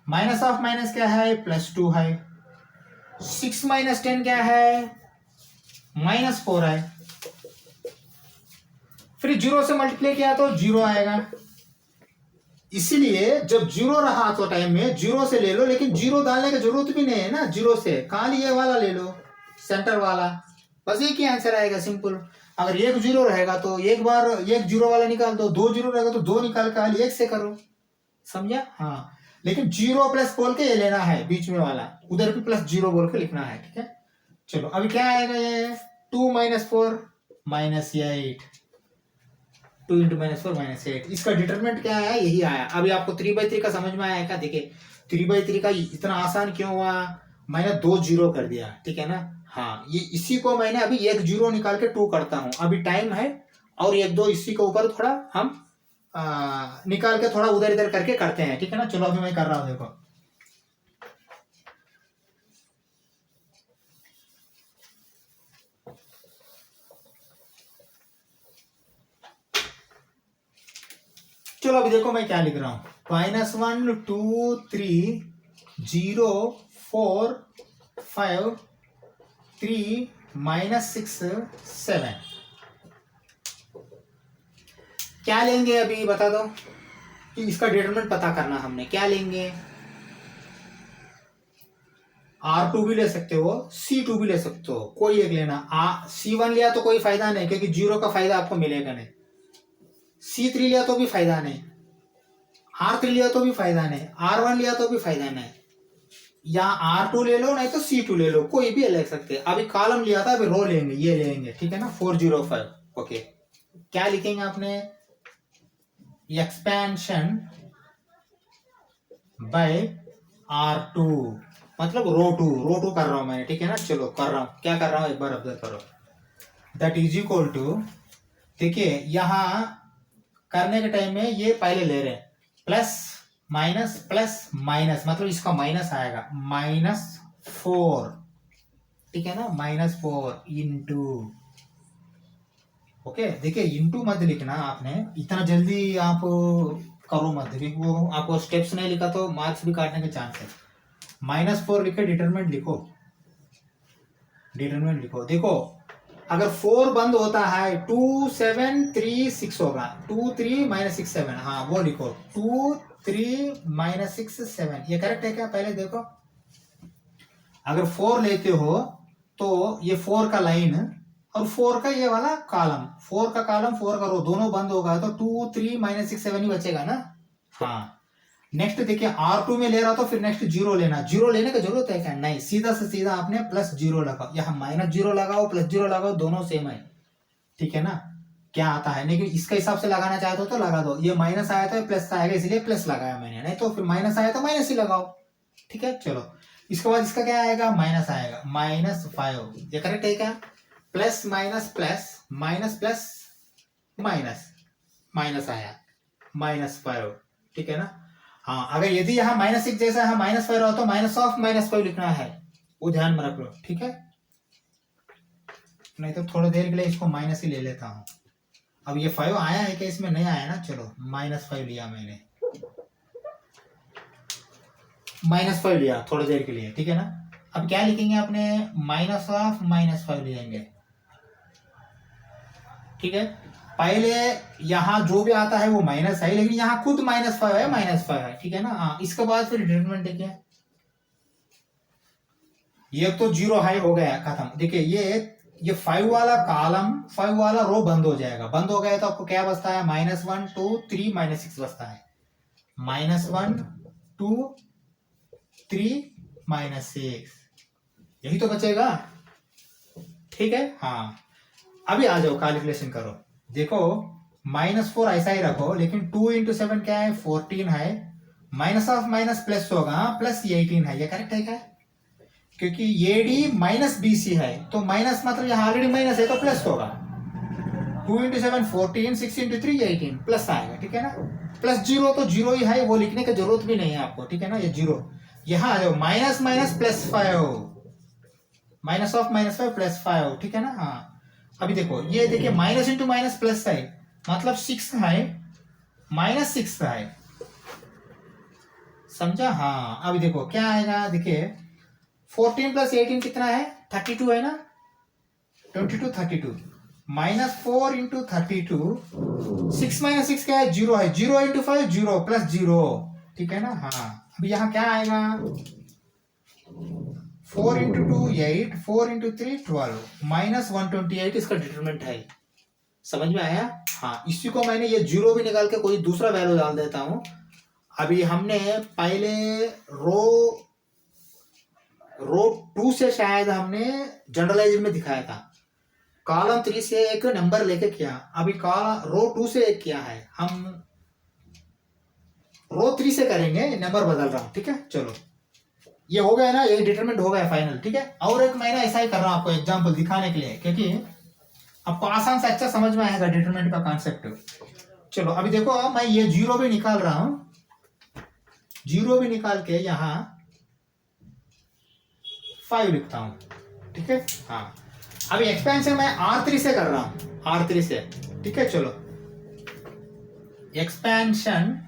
Speaker 1: माइनस ऑफ माइनस क्या है, +2 है। 6 - 10 क्या है, -4 है। फिर 0 से मल्टीप्लाई किया तो 0 आएगा। इसीलिए जब 0 रहा तो टाइम में 0 से ले लो, लेकिन 0 डालने की जरूरत भी नहीं है ना, 0 से खाली ये वाला ले लो, सेंटर वाला, बस एक ही आंसर आएगा, सिंपल। अगर एक 0 रहेगा तो एक बार एक 0 वाला निकाल दो, 2 0 रहेगा तो 2 निकाल के खाली 1 से करो, समझा। हाँ लेकिन 0 प्लस बोल के ये लेना है, बीच में वाला उधर भी +0 बोल के लिखना है, ठीक है। चलो अभी क्या आएगा, ये 2 - 4 -8, 2 × -4 -8, इसका डिटरमिनेंट क्या है, यही आया। अभी आपको 3/3 का समझ में आया क्या, देखिए 3/3 का इतना आसान क्यों हुआ, मैंने 2 0 कर दिया, ठीक है ना। हाँ ये इसी को मैंने अभी 1 0 निकाल के 2 करता हूँ, अभी टाइम है, और 1 2 इसी के ऊपर थोड़ा हम निकाल के थोड़ा उधर इधर करके करते हैं, ठीक है ना। चलो अभी मैं कर रहा हूँ, देखो चलो अभी देखो मैं क्या लिख रहा हूँ, -1 2 3 0 4 5 3 -6 7, क्या लेंगे अभी बता दो, कि इसका डिटरमिनेंट पता करना हमने, क्या लेंगे, R2 भी ले सकते हो, C2 भी ले सकते हो, कोई एक लेना। C1 लिया तो कोई फायदा नहीं, क्योंकि 0 का फायदा आपको मिलेगा नहीं। C3 लिया तो भी फायदा नहीं, R3 लिया तो भी फायदा नहीं, R1 लिया तो भी फायदा नहीं, या R2 ले लो नहीं तो C2 ले लो, कोई भी ले सकते। अभी कॉलम लिया था, अभी रो लेंगे, ये लेंगे, ठीक है ना। 405, ओके। क्या लिखेंगे आपने, एक्सपेंशन बाय R2, मतलब रो टू कर रहा हूं मैं, ठीक है ना। चलो कर रहा हूं, क्या कर रहा हूं एक बार ऑब्जर्व करो, दैट इज इक्वल टू, देखिए यहां करने के टाइम में ये पहले ले रहे हैं, प्लस माइनस, मतलब इसका माइनस आएगा, -4, ठीक है ना, -4 इंटू, ओके। देखिए इंटू मत लिखना आपने, इतना जल्दी आप करो मत, वो आपको स्टेप्स नहीं लिखा तो मार्क्स भी काटने के चांस है। -4 लिखे, डिटरमिनेंट लिखो, देखो अगर 4 बंद होता है 2 7 3 6 होगा, 2 3 -6 7, हाँ वो लिखो, 2 3 -6 7, ये करेक्ट है क्या, पहले देखो। अगर 4 लेते हो तो ये 4 का लाइन और 4 का ये वाला कॉलम, 4 का कॉलम 4 का रो दोनों बंद होगा, तो 2 3 -6 7 ही बचेगा ना। हाँ नेक्स्ट देखिए R2 में ले रहा तो फिर नेक्स्ट 0 लेना, 0 लेने की जरूरत है क्या, नहीं, सीधा से सीधा आपने +0 लगाओ, यहाँ -0 लगाओ +0 लगाओ, दोनों सेम है, ठीक है ना। क्या आता है, लेकिन इसके हिसाब से लगाना चाहते हो तो लगा दो, ये माइनस आया तो प्लस आएगा, इसलिए प्लस लगाया मैंने, नहीं तो फिर माइनस आया तो माइनस ही लगाओ, ठीक है। चलो इसके बाद इसका क्या आएगा, माइनस आएगा, -5, ये करेक्ट है क्या, plus minus plus minus plus minus, minus आया -5, ठीक है ना। हाँ अगर यदि यहाँ -6 जैसा यहाँ -5 हो तो -5 लिखना है, वो ध्यान में रख लो, ठीक है। नहीं तो थोड़ी देर के लिए इसको माइनस ही ले लेता हूँ। अब ये 5 आया है क्या, इसमें नहीं आया ना, चलो -5 लिया मैंने, -5 लिया थोड़ी देर के लिए, ठीक है ना। अब क्या लिखेंगे आपने, -5 लिखेंगे, ठीक है। पहले यहाँ जो भी आता है वो माइनस है, लेकिन यहाँ खुद -5 है, ठीक है ना। हाँ इसके बाद फिर डिटरमिनेंट क्या, ये तो जीरो हाई हो गया, खत्म। देखिए ये 5 वाला कॉलम 5 वाला रो बंद हो जाएगा। बंद हो गया तो आपको क्या बचता है, -1 2 3 -6 बचता है। -1 2 3 -6, यही तो बचेगा, ठीक है। हाँ, अभी आ जाओ कैलकुलेशन करो। देखो -4 ऐसा ही रखो, लेकिन 2 × 7 क्या है, 14 है। माइनस ऑफ माइनस प्लस होगा, +18 है। ये करेक्ट है क्या? क्योंकि ये डी -BC है, तो माइनस मतलब यहाँ ऑलरेडी माइनस है तो प्लस होगा। 2 × 7 14, 6 × 3 18, प्लस आएगा, ठीक है ना। प्लस जीरो तो जीरो ही है, वो लिखने की जरूरत भी नहीं है आपको, ठीक है ना। ये जीरो यहाँ आ जाओ, माइनस माइनस +5, माइनस ऑफ -5 +5, ठीक है ना। हाँ, अभी देखो ये देखिए माइनस इंटू माइनस प्लस है, मतलब 6 है, -6 है, समझा। हाँ, अभी देखो क्या आएगा, देखिए 14 + 18 कितना है, 32 है ना। 22 32, -4 × 32, 6 - 6 क्या है, 0 है। 0 × 5 0 +0, ठीक है ना। हाँ, अब यहाँ क्या आएगा, 4 × 2 8, 4 × 3 12, -128 इसका डिटरमिनेंट है। समझ में आया। हाँ, इसी को मैंने ये जीरो भी निकाल के कोई दूसरा वैल्यू डाल देता हूं। अभी हमने पहले रो 2 से शायद हमने जनरलाइज में दिखाया था, कॉलम 3 से एक नंबर लेके किया। अभी रो 2 से एक किया है, हम रो 3 से करेंगे, नंबर बदल रहा हूं, ठीक है। चलो ये हो गया ना, ये डिटरमिनेंट हो गया फाइनल, ठीक है। और एक मैंने ऐसा ही कर रहा हूं आपको एग्जांपल दिखाने के लिए, क्योंकि आपको आसान से अच्छा समझ में आएगा डिटरमिनेंट का कॉन्सेप्ट। चलो अभी देखो, मैं ये जीरो भी निकाल रहा हूं, जीरो भी निकाल के यहाँ 5 लिखता हूं, ठीक है। हाँ, अभी एक्सपेंशन मैं R3 से कर रहा हूं, R3 से, ठीक है। चलो एक्सपेंशन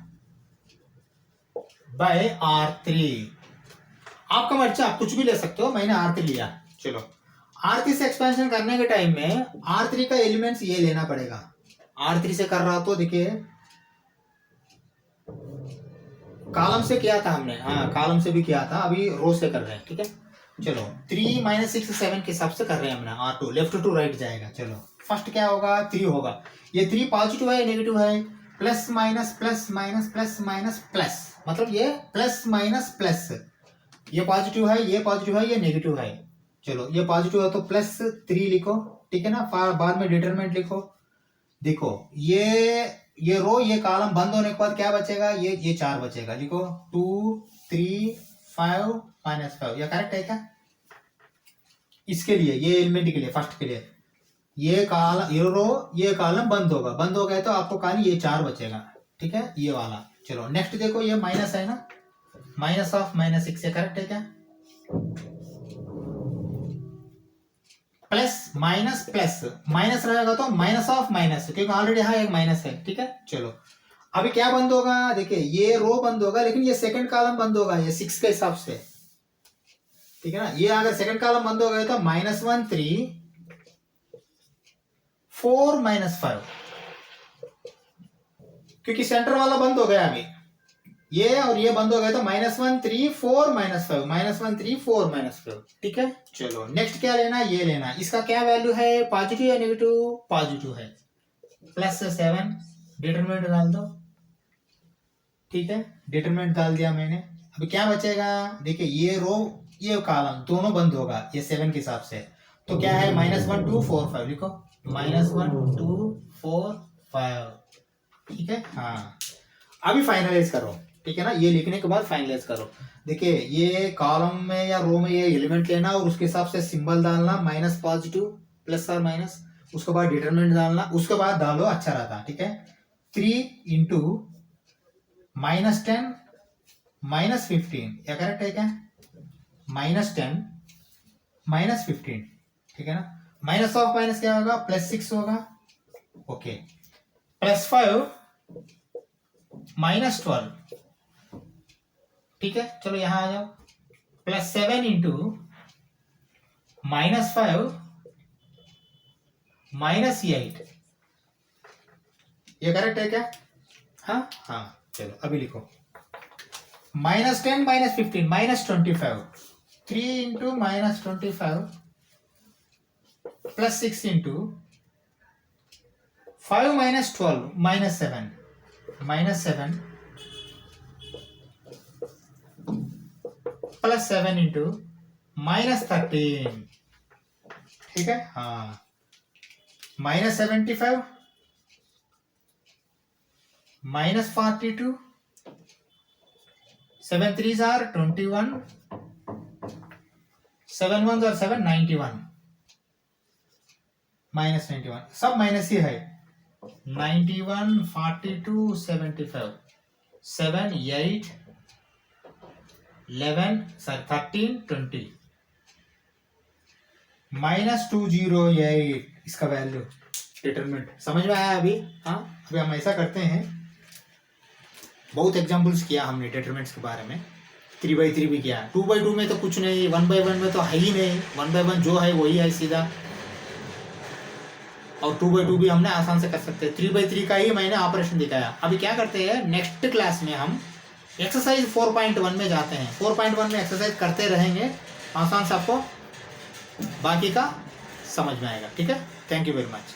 Speaker 1: बाय R3, आपका मर्जी, आप कुछ भी ले सकते हो, मैंने R3 लिया। चलो R3 से एक्सपेंशन करने के टाइम में R3 का एलिमेंट्स ये लेना पड़ेगा। R3 से कर रहा तो देखिए कॉलम से किया था हमने, हाँ कॉलम से भी किया था, अभी रो से कर रहे हैं, ठीक है। चलो 3 - 6 7 के हिसाब से कर रहे हैं हमने। R2 लेफ्ट टू राइट जाएगा। चलो फर्स्ट क्या होगा, 3 होगा। ये 3 पॉजिटिव है नेगेटिव है, plus minus plus minus plus minus plus, मतलब ये प्लस माइनस प्लस, ये पॉजिटिव है, ये पॉजिटिव है, ये नेगेटिव है। चलो ये पॉजिटिव है तो +3 लिखो, ठीक है ना। बाद में डिटरमिनेंट लिखो। देखो ये रो, ये कॉलम बंद होने के बाद क्या बचेगा, ये 4 बचेगा। लिखो 2 3 5 -5, ये करेक्ट है क्या? इसके लिए, ये एलिमेंट के लिए, फर्स्ट के लिए ये रो, ये कॉलम बंद होगा। बंद हो गया तो आपको खाली ये 4 बचेगा, ठीक है, ये वाला। चलो नेक्स्ट देखो, ये माइनस है ना, माइनस ऑफ -6, ये करेक्ट है क्या? प्लस माइनस प्लस, माइनस रहेगा तो माइनस ऑफ माइनस, क्योंकि ऑलरेडी यहाँ एक माइनस है, ठीक है। चलो अभी क्या बंद होगा, देखिए ये रो बंद होगा, लेकिन ये सेकंड कॉलम बंद होगा, ये 6 के हिसाब से, ठीक है ना। ये अगर सेकंड कॉलम बंद हो गया तो -1 3 4 -5, क्योंकि सेंटर वाला बंद हो गया अभी, ये और ये बंद हो गया तो -1 3 4 -5, -1 3 4 -5, ठीक है। चलो नेक्स्ट क्या लेना, ये लेना। इसका क्या वैल्यू है, पॉजिटिव या नेगेटिव? पॉजिटिव है, +7, डिटरमिनेंट डाल दो, ठीक है। डिटरमिनेंट डाल दिया मैंने। अभी क्या बचेगा, देखिए ये रो ये कॉलम दोनों बंद होगा, ये 7 के हिसाब से, तो क्या है, -1 2 4 5, लिखो -1 2 4 5, ठीक है। हाँ, अभी फाइनलाइज करो, ठीक है ना। ये लिखने के बाद फाइनलाइज करो। देखिए ये कॉलम में या रो में ये एलिमेंट लेना और उसके हिसाब से सिंबल डालना, माइनस पॉजिटिव प्लस और माइनस, उसके बाद डिटरमिनेंट डालना, उसके बाद डालो, अच्छा रहता, ठीक है। 3 × -10 -15, या करेक्ट है क्या? -10 -15, ठीक है ना। माइनस ऑफ माइनस क्या होगा, +6 होगा, ओके। +5 -12, ठीक है। चलो यहां आ जाओ, +7 × -5 -8, ये करेक्ट है क्या? हाँ हाँ, चलो अभी लिखो, -10 -15 -25, 3 into minus 25 plus 6 into 5 minus 12 minus 7 plus 7 into minus 13, ठीक है। हाँ, minus 75 minus 42, 7 3s are 21, 7 1s are 7, 91 minus 91, सब माइनस ही है। 91 42 75 7 8 11 13 20 minus 208, इसका वैल्यू डिटरमिनेंट समझ में आया अभी। हाँ, अभी हम ऐसा करते हैं, बहुत एग्जांपल्स किया हमने डिटरमिनेंट्स के बारे में। 3/3 भी किया, 2/2 में तो कुछ नहीं, 1/1 में तो है ही नहीं, 1/1 जो है वही है सीधा, और 2/2 भी हमने आसान से कर सकते हैं। 3/3 का ही मैंने ऑपरेशन दिखाया। अभी क्या करते हैं, नेक्स्ट क्लास में हम एक्सरसाइज 4.1 में जाते हैं। 4.1 में एक्सरसाइज करते रहेंगे, आसान से आपको बाकी का समझ में आएगा। ठीक है, थैंक यू वेरी मच।